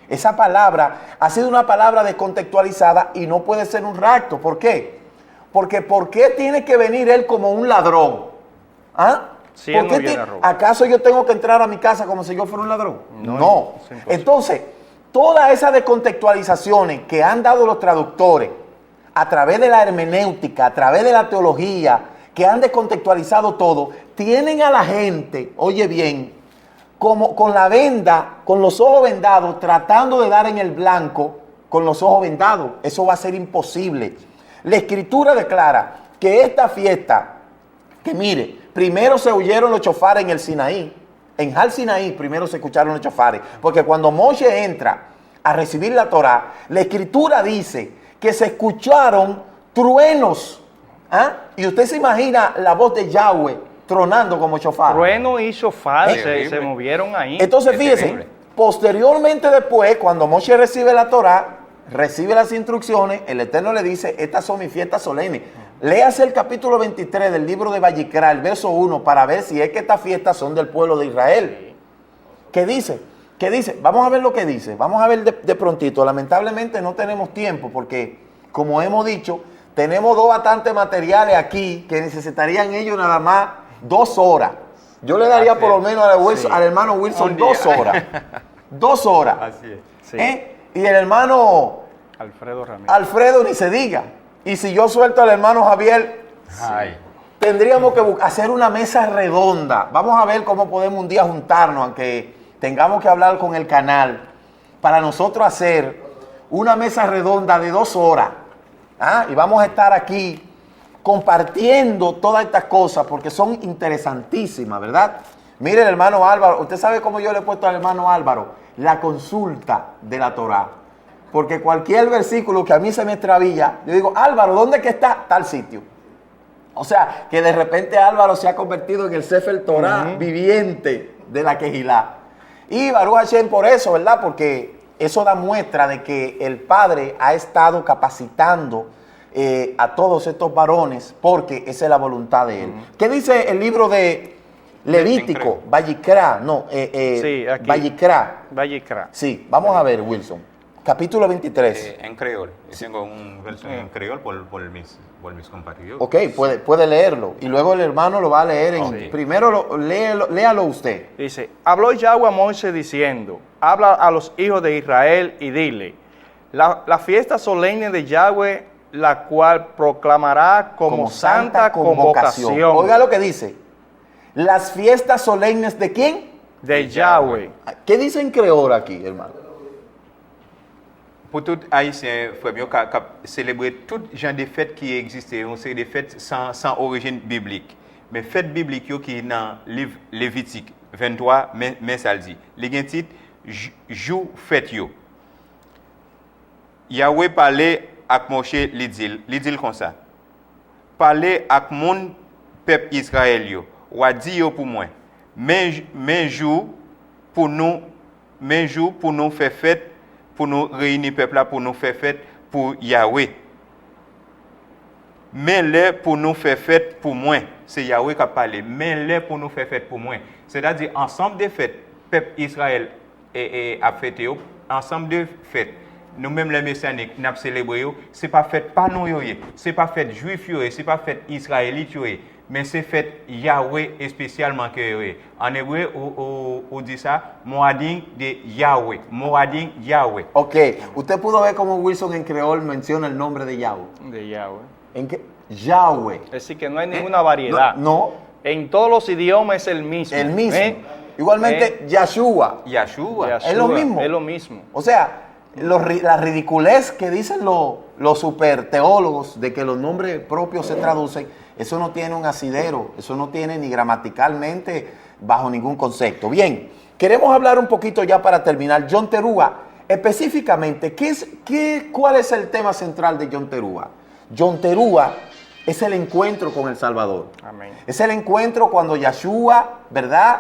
Esa palabra ha sido una palabra descontextualizada y no puede ser un rapto. ¿Por qué? Porque ¿por qué tiene que venir él como un ladrón? ¿Ah? Sí, ¿Por él qué no viene a robar. ¿Acaso yo tengo que entrar a mi casa como si yo fuera un ladrón? No, es imposible. Entonces, todas esas descontextualizaciones que han dado los traductores a través de la hermenéutica, a través de la teología, que han descontextualizado todo, tienen a la gente, oye bien, como con la venda, con los ojos vendados, tratando de dar en el blanco con los ojos vendados. Eso va a ser imposible. La Escritura declara que esta fiesta, que mire, primero se oyeron los chofares en el Sinaí. En Har Sinaí primero se escucharon los chofares, porque cuando Moshe entra a recibir la Torá, la Escritura dice que se escucharon truenos. ¿Ah? Y usted se imagina la voz de Yahweh tronando como chofar. Trueno y shofar Terrible. se movieron ahí. Entonces, Es fíjense, terrible. posteriormente después, cuando Moshe recibe la Torá, recibe las instrucciones, el Eterno le dice, estas son mis fiestas solemnes. Léase el capítulo 23 del libro de Vallicrá, el verso 1, para ver si es que estas fiestas son del pueblo de Israel. ¿Qué dice? ¿Qué dice? Vamos a ver lo que dice. Vamos a ver de prontito. Lamentablemente no tenemos tiempo porque, como hemos dicho, tenemos dos bastantes materiales aquí que necesitarían ellos nada más 2 horas. Yo le daría Así por lo es. menos al hermano Wilson Un día. 2 horas. 2 horas. Así es. Sí. Y el hermano Alfredo Ramírez. Alfredo ni se diga. Y si yo suelto al hermano Javier, Ay. tendríamos que hacer una mesa redonda. Vamos a ver cómo podemos un día juntarnos, aunque tengamos que hablar con el canal, para nosotros hacer una mesa redonda de 2 horas. ¿Ah? Y vamos a estar aquí compartiendo todas estas cosas porque son interesantísimas, ¿verdad? Mire, el hermano Álvaro, usted sabe cómo yo le he puesto al hermano Álvaro la consulta de la Torá. Porque cualquier versículo que a mí se me extravía, yo digo, Álvaro, ¿dónde que está tal sitio? O sea, que de repente Álvaro se ha convertido en el Sefer Torá viviente de la Quejilá. Y Baruch Hashem por eso, ¿verdad? Porque eso da muestra de que el Padre ha estado capacitando a todos estos varones porque esa es la voluntad de Él. ¿Qué dice el libro de Levítico? Vallicrá, no, Sí, aquí. Vallicrá. Sí, vamos a ver, Wilson. Capítulo 23. En creol. Yo tengo una versión en creol por mis compatriotas. Ok, puede leerlo. Y luego el hermano lo va a leer. Sí. Primero léalo usted. Dice, habló Yahweh a Moisés diciendo, habla a los hijos de Israel y dile, la fiesta solemne de Yahweh, la cual proclamará como santa convocación. Oiga lo que dice. Las fiestas solemnes de quién? de Yahweh. ¿Qué dice en creol aquí, hermano? Pour tout haïtien, frère, yo cap célébrer tout genre de fêtes qui existent, c'est des fêtes sans origine biblique. Mais fêtes bibliques yo qui dans livre Lévitique 23 mais ça le dit. Les gen titre jour fête yo. Yahweh parlait avec Moshe li dit comme ça. Parler avec mon peuple Israël yo. Ou dit yo pour moi. Mais jour pour nous faire fête, pour nous réunir peuple là, pour nous faire fête pour Yahweh. Mais là pour nous faire fête pour moi, c'est Yahweh qui a parlé. Mais là pour nous faire fête pour moi, c'est-à-dire ensemble de fêtes, peuple Israël a fêté ensemble de fêtes. Nous-mêmes les messianiques, nous célébrons, ce n'est pas fête pas nous, ce n'est pas fête juif, ce n'est pas fête israélite, mais c'est fête Yahweh spécialement que en hébreu on dit ça Moadim de Yahweh, Moadim Yahweh. Ok, usted pudo ver cómo Wilson en creol menciona el nombre de Yahweh. De Yahweh. ¿En qué? Yahweh. Es decir, que no hay ninguna variedad. No, En todos los idiomas es el mismo. el mismo. ¿eh? Igualmente, Yahshua. Yahshua. Yahshua, Es lo mismo. Es lo mismo. O sea, la ridiculez que dicen los super teólogos de que los nombres propios se traducen, eso no tiene un asidero, eso no tiene ni gramaticalmente bajo ningún concepto. Bien, queremos hablar un poquito ya para terminar. Yom Teruah, específicamente, ¿cuál es el tema central de Yom Teruah? Yom Teruah es el encuentro con el Salvador. Amén. Es el encuentro cuando Yahshua, ¿verdad?,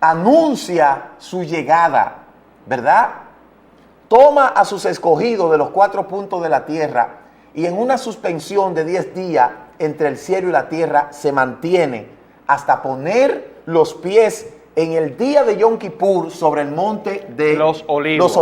anuncia su llegada, ¿verdad? Toma a sus escogidos de los 4 puntos de la tierra y en una suspensión de 10 días entre el cielo y la tierra se mantiene hasta poner los pies en el día de Yom Kippur sobre el monte de Los Olivos.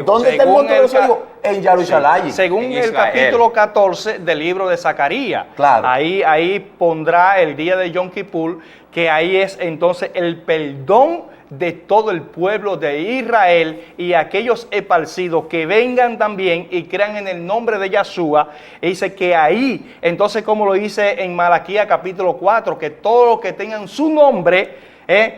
¿Dónde está el monte de los Olivos? En Jerusalén. Según En el Israel. capítulo 14 del libro de Zacarías. Claro. Ahí pondrá el día de Yom Kippur, que ahí es entonces el perdón de todo el pueblo de Israel y aquellos esparcidos que vengan también y crean en el nombre de Yahshua. Y dice que ahí, entonces como lo dice en Malaquías capítulo 4, que todos los que tengan su nombre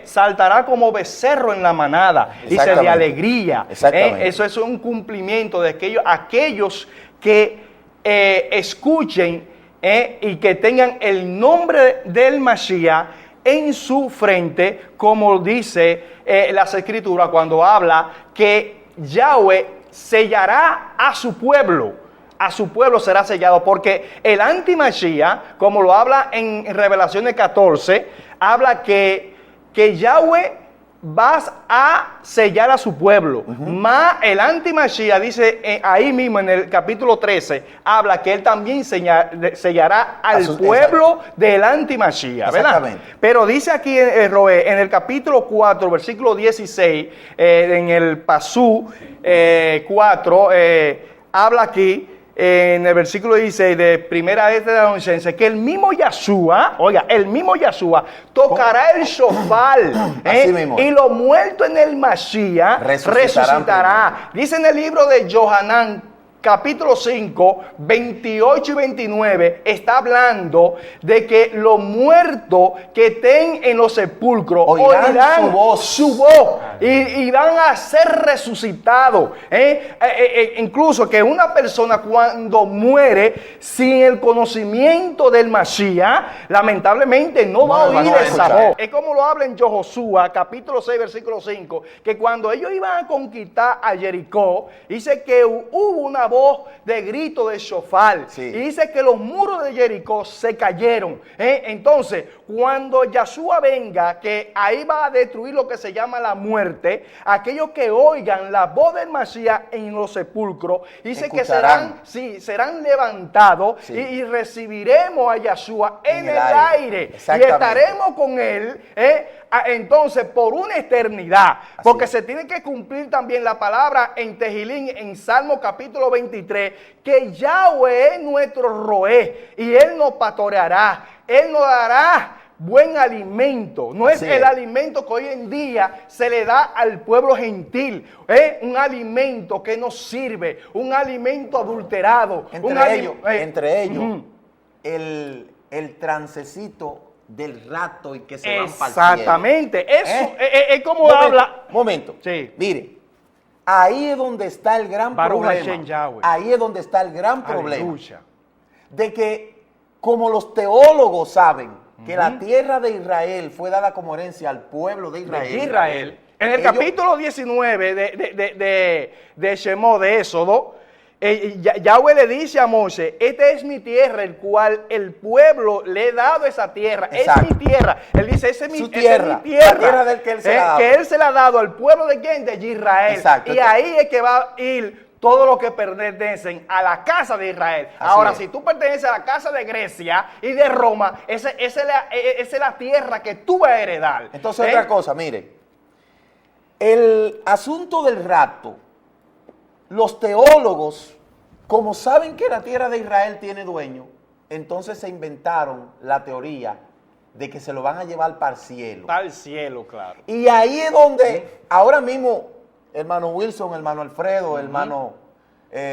saltará como becerro en la manada, dice, de Exactamente. alegría. Exactamente. Eso es un cumplimiento de aquellos que escuchen y que tengan el nombre del Mashiach en su frente, como dice las Escrituras cuando habla que Yahweh sellará a su pueblo será sellado, porque el anti-Mashiach, como lo habla en Revelaciones 14, habla que Yahweh vas a sellar a su pueblo. Más el anti-Mashiach dice ahí mismo en el capítulo 13, habla que él también sellará al pueblo del anti-Mashiach, ¿verdad? Exactamente. Pero dice aquí Roé, en el capítulo 4, versículo 16, en el Pasú 4, habla aquí, en el versículo 16 de Primera de Tesalonicenses, que el mismo Yahshua, oiga, el mismo Yahshua tocará el shofar, Así mismo. y los muertos en el Mashiach resucitará. Dice en el libro de Johanán, capítulo 5, 28 y 29, está hablando de que los muertos que estén en los sepulcros oirán su voz y van a ser resucitados. Incluso que una persona cuando muere sin el conocimiento del Mashiach, lamentablemente no va a oír esa voz. Es como lo habla en Josué, capítulo 6, versículo 5, que cuando ellos iban a conquistar a Jericó, dice que hubo una voz de grito de shofar. Sí. Y dice que los muros de Jericó se cayeron. Entonces, cuando Yahshua venga, que ahí va a destruir lo que se llama la muerte, aquellos que oigan la voz del Mashiach en los sepulcros, dice Escucharán. que serán levantados, Sí. y recibiremos a Yahshua en el aire. Y Exactamente. estaremos con él, entonces, por una eternidad. Porque es. se tiene que cumplir también la palabra en Tejilín, en Salmo capítulo 23, que Yahweh es nuestro roé y Él nos pastoreará, Él nos dará buen alimento. No es Así el es. alimento que hoy en día se le da al pueblo gentil, un alimento que no sirve, un alimento adulterado. Entre ellos, Ujú. el transecito del rato y que se van para el cielo. Exactamente, eso es como Momento, habla. Momento. Sí. Mire, ahí es donde está el gran Baruch problema. Hashem Yahweh. Ahí es donde está el gran problema. Aleluya. De que, como los teólogos saben que la tierra de Israel fue dada como herencia al pueblo de Israel. De Israel. En el ellos- capítulo 19 de Shemó, de Éxodo, Yahweh le dice a Moisés: esta es mi tierra, el cual el pueblo le he dado esa tierra. Exacto. Es mi tierra. Él dice: esa es mi Su tierra. tierra, la tierra del que él se la ha dado. Que él se la ha dado al pueblo de quién? De Israel. Exacto. Y ahí es que va a ir todo lo que pertenecen a la casa de Israel. Así Ahora, es. si tú perteneces a la casa de Grecia y de Roma, esa es la tierra que tú vas a heredar. Entonces, otra cosa, mire. El asunto del rapto, los teólogos, como saben que la tierra de Israel tiene dueño, entonces se inventaron la teoría de que se lo van a llevar para el cielo. Está al cielo, claro. Y ahí es donde ahora mismo hermano Wilson, hermano Alfredo, hermano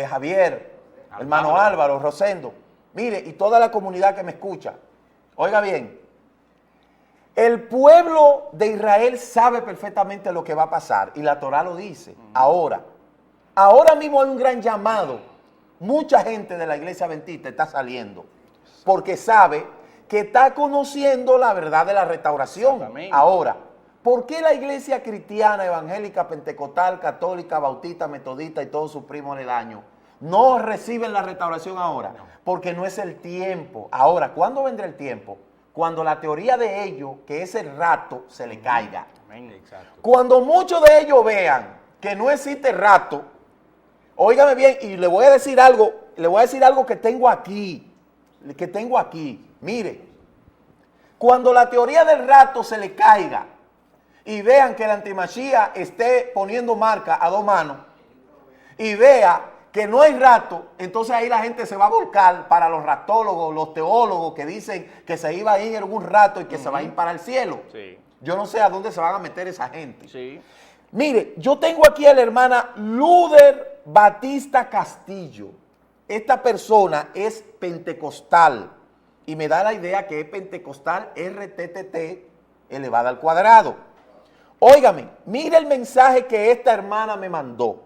Javier, hermano Álvaro, Rosendo, mire, y toda la comunidad que me escucha, oiga bien, el pueblo de Israel sabe perfectamente lo que va a pasar y la Torah lo dice. Ahora mismo hay un gran llamado. Mucha gente de la iglesia adventista está saliendo porque sabe que está conociendo la verdad de la restauración. Exactamente. Ahora, ¿por qué la iglesia cristiana, evangélica, pentecostal, católica, bautista, metodista y todos sus primos aledaños no reciben la restauración ahora? Porque no es el tiempo. Ahora, ¿cuándo vendrá el tiempo? Cuando la teoría de ellos, que es el rato, se le caiga. Amén, exacto. Cuando muchos de ellos vean que no existe rato, óigame bien, y le voy a decir algo que tengo aquí. que tengo aquí. Mire, cuando la teoría del rato se le caiga y vean que el antimachía esté poniendo marca a 2 manos y vea que no hay rato, entonces ahí la gente se va a volcar para los ratólogos, los teólogos que dicen que se iba a ir en algún rato y que se va a ir para el cielo. Sí. Yo no sé a dónde se van a meter esa gente. Sí. Mire, yo tengo aquí a la hermana Luder Batista Castillo. Esta persona es pentecostal y me da la idea que es pentecostal RTTT elevada al cuadrado. Óigame, mire el mensaje que esta hermana me mandó.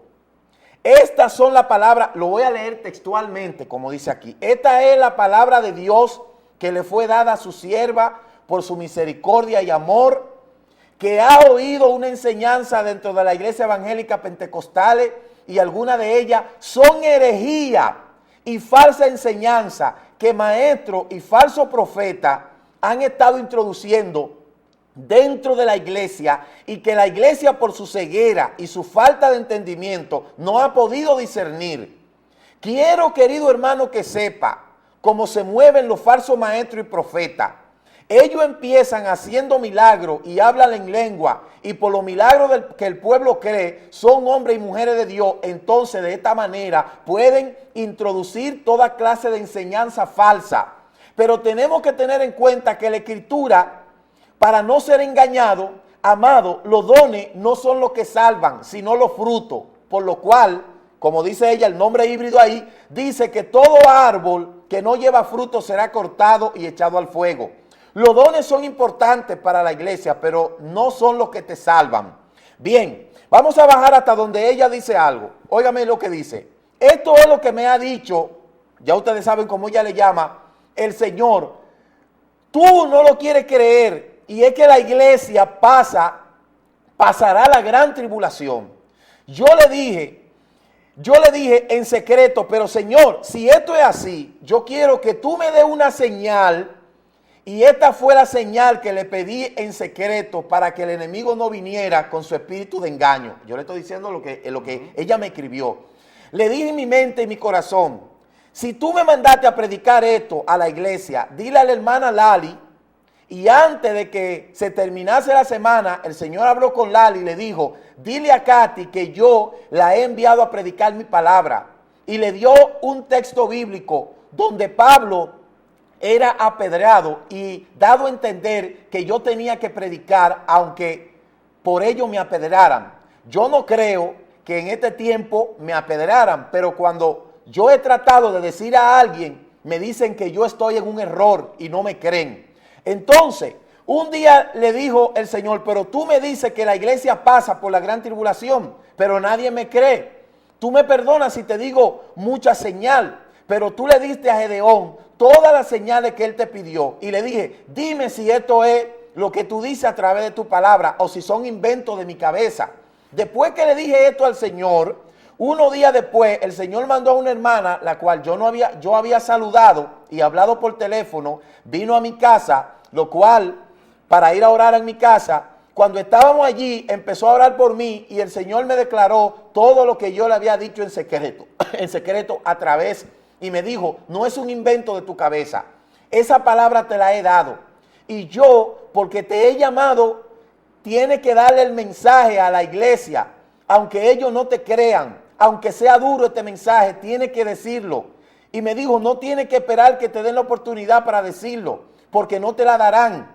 Estas son las palabras, lo voy a leer textualmente, como dice aquí. Esta es la palabra de Dios que le fue dada a su sierva por su misericordia y amor, que ha oído una enseñanza dentro de la iglesia evangélica pentecostales y algunas de ellas son herejía y falsa enseñanza que maestros y falsos profetas han estado introduciendo dentro de la iglesia y que la iglesia por su ceguera y su falta de entendimiento no ha podido discernir. Quiero, querido hermano, que sepa cómo se mueven los falsos maestros y profetas. Ellos empiezan haciendo milagros y hablan en lengua y por los milagros que el pueblo cree son hombres y mujeres de Dios. Entonces de esta manera pueden introducir toda clase de enseñanza falsa. Pero tenemos que tener en cuenta que la Escritura, para no ser engañado, amado, los dones no son los que salvan, sino los frutos. Por lo cual, como dice ella, el nombre híbrido ahí, dice que todo árbol que no lleva fruto será cortado y echado al fuego. Los dones son importantes para la iglesia, pero no son los que te salvan. Bien, vamos a bajar hasta donde ella dice algo. Óigame lo que dice. Esto es lo que me ha dicho, ya ustedes saben cómo ella le llama, el Señor. Tú no lo quieres creer. Y es que la iglesia pasará la gran tribulación. Yo le dije en secreto, pero Señor, si esto es así, yo quiero que tú me des una señal. Y esta fue la señal que le pedí en secreto para que el enemigo no viniera con su espíritu de engaño. Yo le estoy diciendo lo que ella me escribió. Le dije en mi mente y mi corazón, si tú me mandaste a predicar esto a la iglesia, dile a la hermana Lali. Y antes de que se terminase la semana, el Señor habló con Lali y le dijo, dile a Katy que yo la he enviado a predicar mi palabra. Y le dio un texto bíblico donde Pablo era apedreado y dado a entender que yo tenía que predicar aunque por ello me apedrearan. Yo no creo que en este tiempo me apedrearan, pero cuando yo he tratado de decir a alguien, me dicen que yo estoy en un error y no me creen. Entonces, un día le dijo el Señor, pero tú me dices que la iglesia pasa por la gran tribulación, pero nadie me cree. Tú me perdonas si te digo mucha señal, pero tú le diste a Gedeón todas las señales que él te pidió. Y le dije, dime si esto es lo que tú dices a través de tu palabra o si son inventos de mi cabeza. Después que le dije esto al Señor, unos días después, el Señor mandó a una hermana, la cual yo había saludado y hablado por teléfono, vino a mi casa, lo cual, para ir a orar en mi casa, cuando estábamos allí, empezó a orar por mí y el Señor me declaró todo lo que yo le había dicho en secreto a través, y me dijo, no es un invento de tu cabeza, esa palabra te la he dado. Y yo, porque te he llamado, tienes que darle el mensaje a la iglesia, aunque ellos no te crean, aunque sea duro este mensaje, tienes que decirlo. Y me dijo, no tienes que esperar que te den la oportunidad para decirlo, porque no te la darán.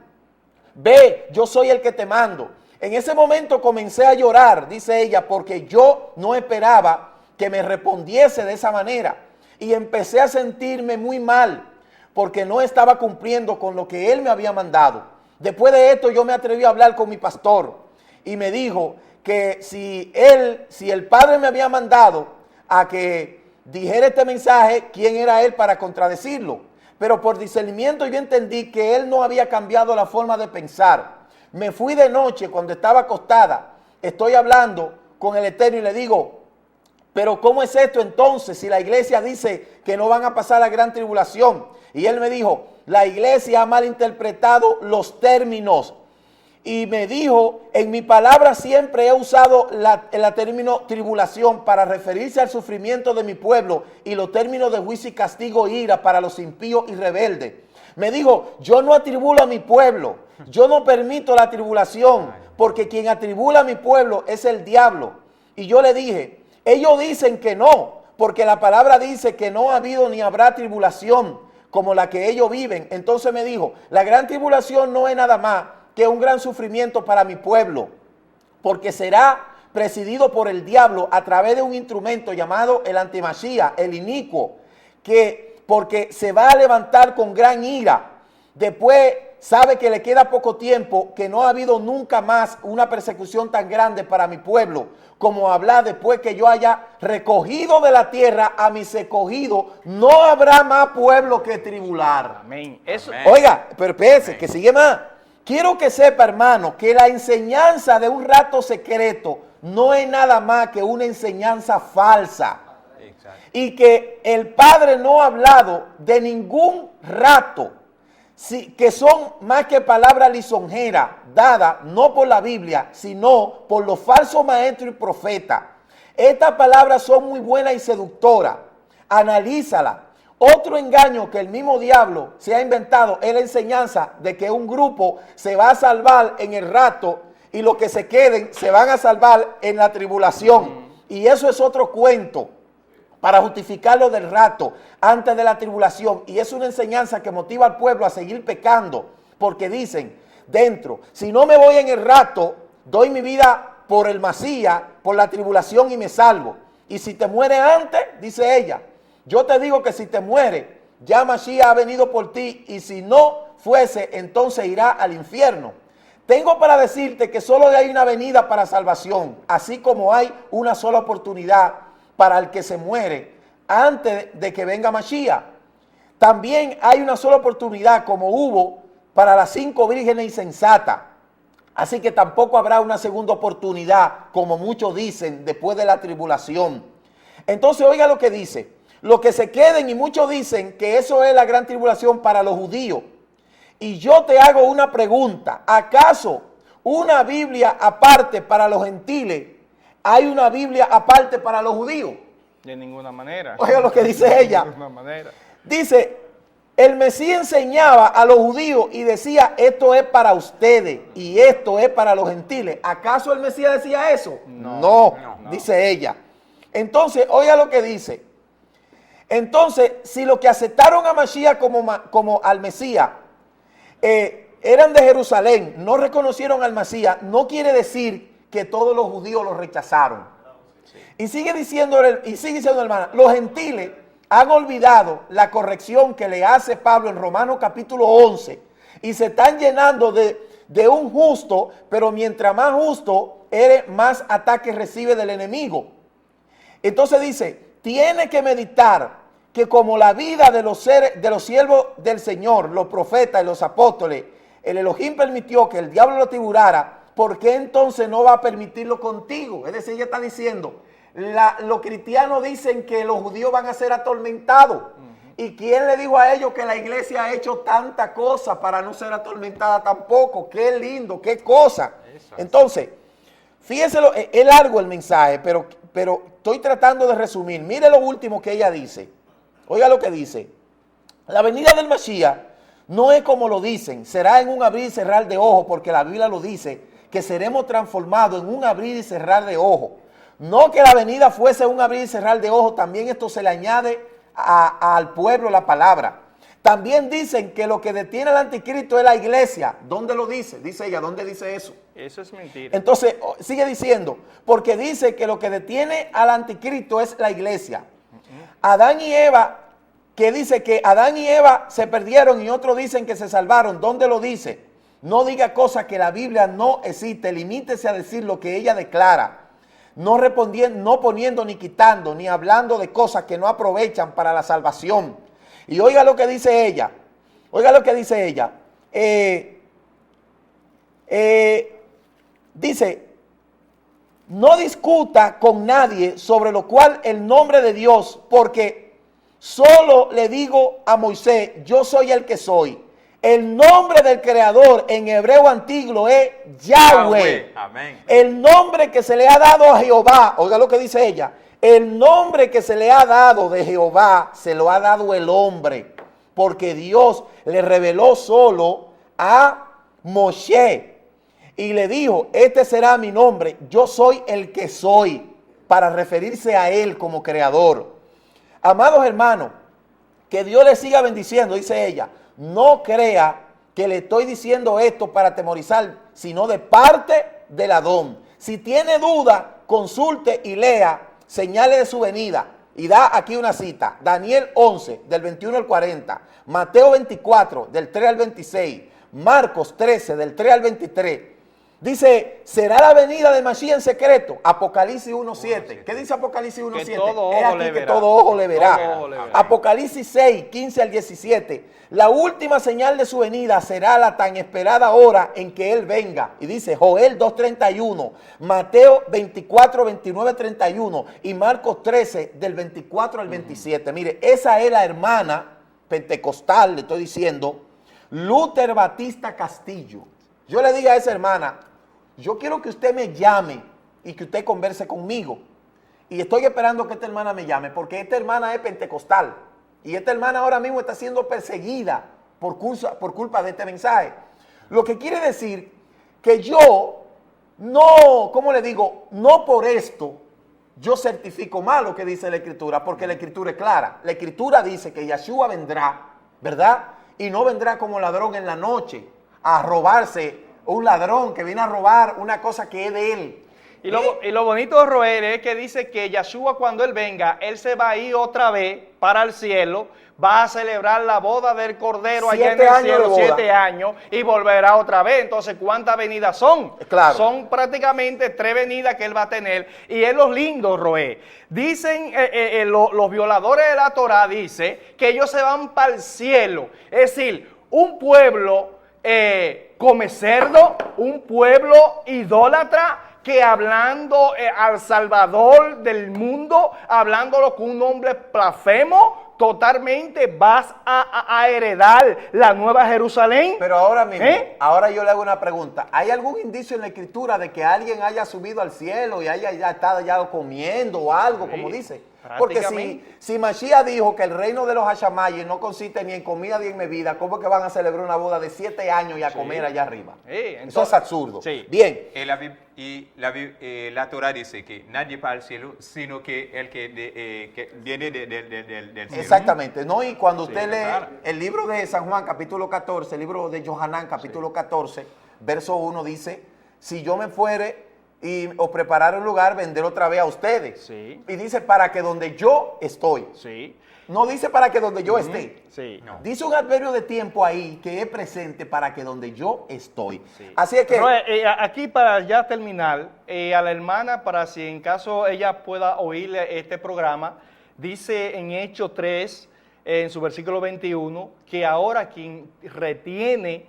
Ve, yo soy el que te mando. En ese momento comencé a llorar, dice ella, porque yo no esperaba que me respondiese de esa manera. Y empecé a sentirme muy mal, porque no estaba cumpliendo con lo que él me había mandado. Después de esto yo me atreví a hablar con mi pastor y me dijo que si el Padre me había mandado a que dijera este mensaje, ¿quién era él para contradecirlo? Pero por discernimiento yo entendí que él no había cambiado la forma de pensar. Me fui de noche cuando estaba acostada, estoy hablando con el Eterno y le digo, pero ¿cómo es esto entonces si la iglesia dice que no van a pasar la gran tribulación? Y él me dijo, la iglesia ha malinterpretado los términos. y me dijo, en mi palabra siempre he usado el término tribulación para referirse al sufrimiento de mi pueblo y los términos de juicio y castigo e ira para los impíos y rebeldes. Me dijo, yo no atribulo a mi pueblo, yo no permito la tribulación, porque quien atribula a mi pueblo es el diablo. Y yo le dije, ellos dicen que no, porque la palabra dice que no ha habido ni habrá tribulación como la que ellos viven. Entonces me dijo, la gran tribulación no es nada más que un gran sufrimiento para mi pueblo, porque será presidido por el diablo a través de un instrumento llamado el antimachía, el inicuo, porque se va a levantar con gran ira. Después sabe que le queda poco tiempo, que no ha habido nunca más una persecución tan grande para mi pueblo, como hablar después que yo haya recogido de la tierra a mis escogidos, no habrá más pueblo que tribular. Amén. Eso, Oiga, pero espérese, que sigue más. Quiero que sepa, hermano, que la enseñanza de un rato secreto no es nada más que una enseñanza falsa. Y que el Padre no ha hablado de ningún rato, que son más que palabras lisonjeras dadas no por la Biblia, sino por los falsos maestros y profetas. Estas palabras son muy buenas y seductoras. Analízala. Otro engaño que el mismo diablo se ha inventado es la enseñanza de que un grupo se va a salvar en el rato y los que se queden se van a salvar en la tribulación. Y eso es otro cuento para justificar lo del rato antes de la tribulación. Y es una enseñanza que motiva al pueblo a seguir pecando, porque dicen dentro, si no me voy en el rato, doy mi vida por el Masías, por la tribulación y me salvo. Y si te mueres antes, dice ella, yo te digo que si te mueres, ya Masías ha venido por ti, y si no fuese, entonces irá al infierno. Tengo para decirte que solo hay una venida para salvación, así como hay una sola oportunidad para el que se muere antes de que venga Masías. También hay una sola oportunidad como hubo para las 5 vírgenes insensatas. Así que tampoco habrá una segunda oportunidad, como muchos dicen, después de la tribulación. Entonces oiga lo que dice. Los que se queden, y muchos dicen que eso es la gran tribulación para los judíos. Y yo te hago una pregunta. ¿Acaso una Biblia aparte para los gentiles? ¿Hay una Biblia aparte para los judíos? de ninguna manera. Oiga lo que dice ella. De ninguna manera. Dice, el Mesías enseñaba a los judíos y decía, esto es para ustedes y esto es para los gentiles. ¿Acaso el Mesías decía eso? No, dice ella. Entonces, oiga lo que dice. Entonces, si los que aceptaron a Mashiach como al Mesías eran de Jerusalén, no reconocieron al Mesías, no quiere decir que todos los judíos lo rechazaron. Y sigue diciendo, hermana, los gentiles han olvidado la corrección que le hace Pablo en Romanos capítulo 11 y se están llenando de un justo, pero mientras más justo eres, más ataques recibe del enemigo. Entonces dice, tiene que meditar que como la vida de los siervos del Señor, los profetas y los apóstoles, el Elohim permitió que el diablo lo tribulara, ¿por qué entonces no va a permitirlo contigo? Es decir, ella está diciendo, los cristianos dicen que los judíos van a ser atormentados. ¿Y quién le dijo a ellos que la iglesia ha hecho tanta cosa para no ser atormentada tampoco? Qué lindo, qué cosa. Entonces, fíjense, es largo el mensaje, pero estoy tratando de resumir. Mire lo último que ella dice. Oiga lo que dice. La venida del Mashiach no es como lo dicen, será en un abrir y cerrar de ojos, porque la Biblia lo dice, que seremos transformados en un abrir y cerrar de ojos. No que la venida fuese un abrir y cerrar de ojos, también esto se le añade al pueblo la palabra. También dicen que lo que detiene al anticristo es la iglesia. ¿Dónde lo dice? Dice ella, ¿dónde dice eso? Eso es mentira. Entonces, sigue diciendo, porque dice que lo que detiene al anticristo es la iglesia. Adán y Eva, que dice que Adán y Eva se perdieron y otros dicen que se salvaron. ¿Dónde lo dice? No diga cosas que la Biblia no existe, limítese a decir lo que ella declara. No respondiendo, no poniendo ni quitando, ni hablando de cosas que no aprovechan para la salvación. Y oiga lo que dice ella. Oiga lo que dice ella. Dice, no discuta con nadie sobre lo cual el nombre de Dios, porque solo le digo a Moisés, yo soy el que soy. El nombre del Creador en hebreo antiguo es Yahweh. Amén. El nombre que se le ha dado a Jehová, oiga lo que dice ella, el nombre que se le ha dado de Jehová, se lo ha dado el hombre, porque Dios le reveló solo a Moshe y le dijo, este será mi nombre, yo soy el que soy, para referirse a él como creador. Amados hermanos, que Dios les siga bendiciendo, dice ella. No crea que le estoy diciendo esto para atemorizar, sino de parte del Adón. Si tiene duda, consulte y lea señales de su venida. Y da aquí una cita. Daniel 11, del 21 al 40. Mateo 24, del 3 al 26. Marcos 13, del 3 al 23. Dice, será la venida de Mashiach en secreto. Apocalipsis 1:7. ¿Qué dice Apocalipsis 1:7? Que todo Es ojo aquí le que verá. todo ojo le verá. Todo ojo le verá. Apocalipsis 6, 15 al 17. La última señal de su venida será la tan esperada hora en que Él venga. Y dice Joel 2:31, Mateo 24, 29, 31 y Marcos 13, del 24 al 27. Mire, esa es la hermana pentecostal, le estoy diciendo, Luther Batista Castillo. Yo le digo a esa hermana, yo quiero que usted me llame y que usted converse conmigo. Y estoy esperando que esta hermana me llame, porque esta hermana es pentecostal. Y esta hermana ahora mismo está siendo perseguida por culpa de este mensaje. Lo que quiere decir que yo no, ¿cómo le digo? No por esto yo certifico mal lo que dice la Escritura, porque la Escritura es clara. La Escritura dice que Yeshua vendrá, ¿verdad? Y no vendrá como ladrón en la noche a robarse, un ladrón que viene a robar una cosa que es de él. Y lo bonito de Roel es que dice que Yeshua cuando Él venga, Él se va a ir otra vez para el cielo, va a celebrar la boda del Cordero allá en 7 el años cielo, de boda. 7 años, y volverá otra vez. Entonces, ¿cuántas venidas son? Claro. Son prácticamente 3 venidas que Él va a tener. Y es lo lindo, Roel. Dicen, los violadores de la Torah dicen que ellos se van para el cielo. Es decir, un pueblo come cerdo, un pueblo idólatra, que hablando al Salvador del mundo, hablándolo con un hombre blasfemo, totalmente vas a heredar la nueva Jerusalén. Pero ahora mismo, ahora yo le hago una pregunta. ¿Hay algún indicio en la Escritura de que alguien haya subido al cielo y haya ya estado ya comiendo o algo, Sí, como dice? Porque prácticamente. si Mashiach dijo que el reino de los Hashamayim no consiste ni en comida ni en bebida, ¿cómo es que van a celebrar una boda de 7 años y a comer allá arriba? Entonces, eso es absurdo. sí. Bien. La Torah dice que nadie va al cielo, sino que el que viene del cielo. Exactamente, ¿no? Y cuando usted lee claro. el libro de San Juan, capítulo 14, el libro de Johanán, capítulo 14, verso 1, dice, si yo me fuere y os prepararé un lugar, vendré otra vez a ustedes. Sí. Y dice, para que donde yo estoy. Sí, No dice para que donde yo esté. sí. No. Dice un adverbio de tiempo ahí que es presente para que donde yo estoy. Sí. Así es que... Roel, aquí para ya terminar, a la hermana, para si en caso ella pueda oír este programa, dice en Hechos 3, en su versículo 21, que ahora quien retiene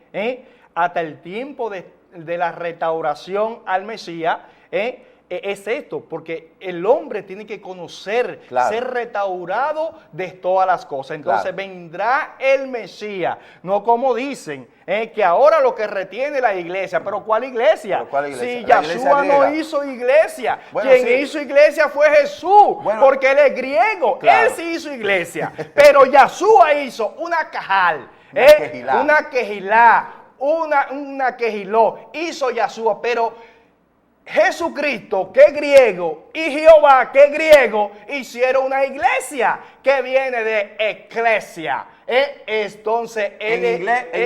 hasta el tiempo de la restauración al Mesías, es esto, porque el hombre tiene que conocer, Claro. ser restaurado de todas las cosas. Entonces Claro. vendrá el Mesías, no como dicen, que ahora lo que retiene la iglesia. ¿Pero cuál iglesia? ¿Pero cuál iglesia? Si La iglesia Yeshua no griega. hizo iglesia, Bueno, quien sí. hizo iglesia fue Jesús, Bueno. porque él es griego, Claro. él sí hizo iglesia, pero Yeshua hizo una cajal, quejilá. una quejilá, una quejiló, hizo Yeshua, pero Jesucristo, que es griego, y Jehová, que es griego, hicieron una iglesia que viene de eclesia. Entonces, En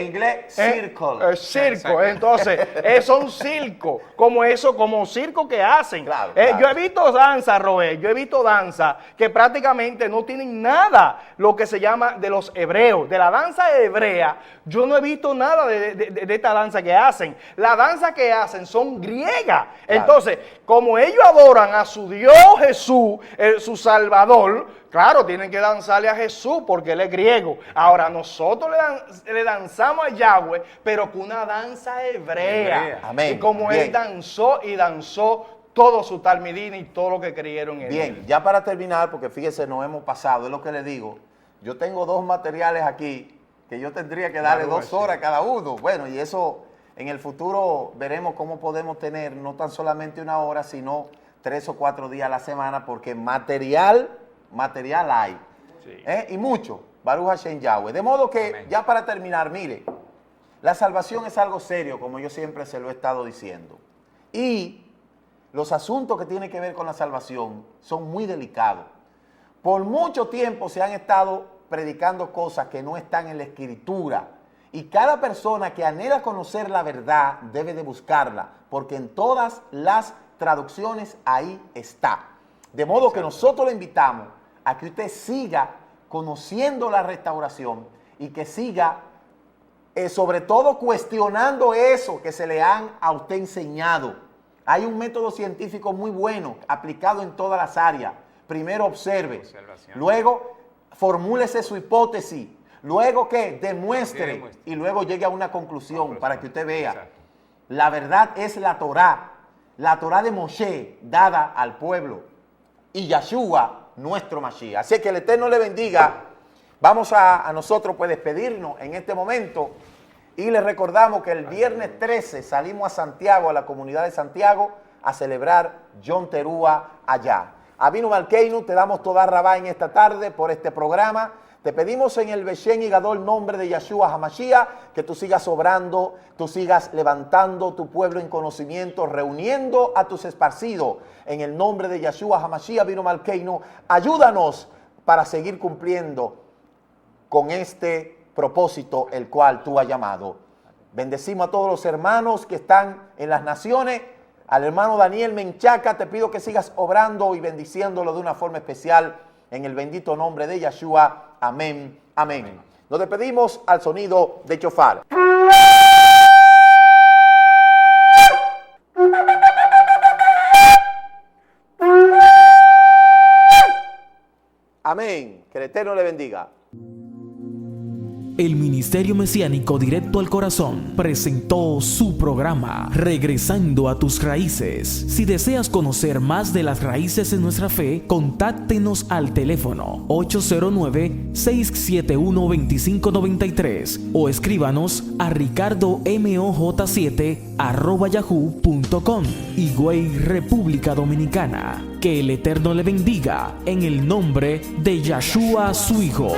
inglés, circle. Circo, entonces, son circo, como circo que hacen. Claro, claro. Yo he visto danza, Roel, yo he visto danza que prácticamente no tienen nada lo que se llama de los hebreos, de la danza hebrea. Yo no he visto nada de esta danza que hacen. La danza que hacen son griegas. Claro. Entonces, como ellos adoran a su Dios Jesús, su Salvador, claro, tienen que danzarle a Jesús porque Él es griego. Ahora, nosotros le danzamos a Yahweh, pero con una danza hebrea. Amén. Y como Bien. Él danzó todo su talmidín y todo lo que creyeron en Él. Bien, ya para terminar, porque fíjese, nos hemos pasado, es lo que le digo. Yo tengo 2 materiales aquí que yo tendría que darle Baruch 2 horas a cada uno. Bueno, y eso en el futuro veremos cómo podemos tener no tan solamente 1 hora, sino 3 o 4 días a la semana, porque material hay. Sí. Y mucho. Baruch Hashem Yahweh. De modo que, Amén. ya para terminar, mire, la salvación es algo serio, como yo siempre se lo he estado diciendo. Y los asuntos que tienen que ver con la salvación son muy delicados. Por mucho tiempo se han estado predicando cosas que no están en la Escritura. Y cada persona que anhela conocer la verdad debe de buscarla, porque en todas las traducciones ahí está. De modo que nosotros le invitamos a que usted siga conociendo la restauración y que siga sobre todo cuestionando eso que se le han a usted enseñado. Hay un método científico muy bueno, aplicado en todas las áreas. Primero observe, Observación. luego formúlese su hipótesis, luego que demuestre y luego llegue a una conclusión para que usted vea. Exacto. La verdad es la Torá de Moshe dada al pueblo y Yahshua nuestro Mashiach. Así que el Eterno le bendiga. Vamos a nosotros pues despedirnos en este momento y les recordamos que el viernes 13 salimos a Santiago, a la comunidad de Santiago, a celebrar Yom Teruah allá. Avinu Malkeinu, te damos toda rabá en esta tarde por este programa. Te pedimos en el Beshen y Gadol nombre de Yahshua HaMashiach que tú sigas obrando, tú sigas levantando tu pueblo en conocimiento, reuniendo a tus esparcidos. En el nombre de Yahshua HaMashiach, Avinu Malkeinu, ayúdanos para seguir cumpliendo con este propósito el cual tú has llamado. Bendecimos a todos los hermanos que están en las naciones. Al hermano Daniel Menchaca te pido que sigas obrando y bendiciéndolo de una forma especial en el bendito nombre de Yahshua. Amén, amén. Nos despedimos al sonido de chofar. Amén. Que el Eterno le bendiga. El Ministerio Mesiánico Directo al Corazón presentó su programa Regresando a tus Raíces. Si deseas conocer más de las raíces en nuestra fe, contáctenos al teléfono 809-671-2593 o escríbanos a ricardomoj7@yahoo.com. Higüey, República Dominicana. Que el Eterno le bendiga en el nombre de Yahshua su Hijo.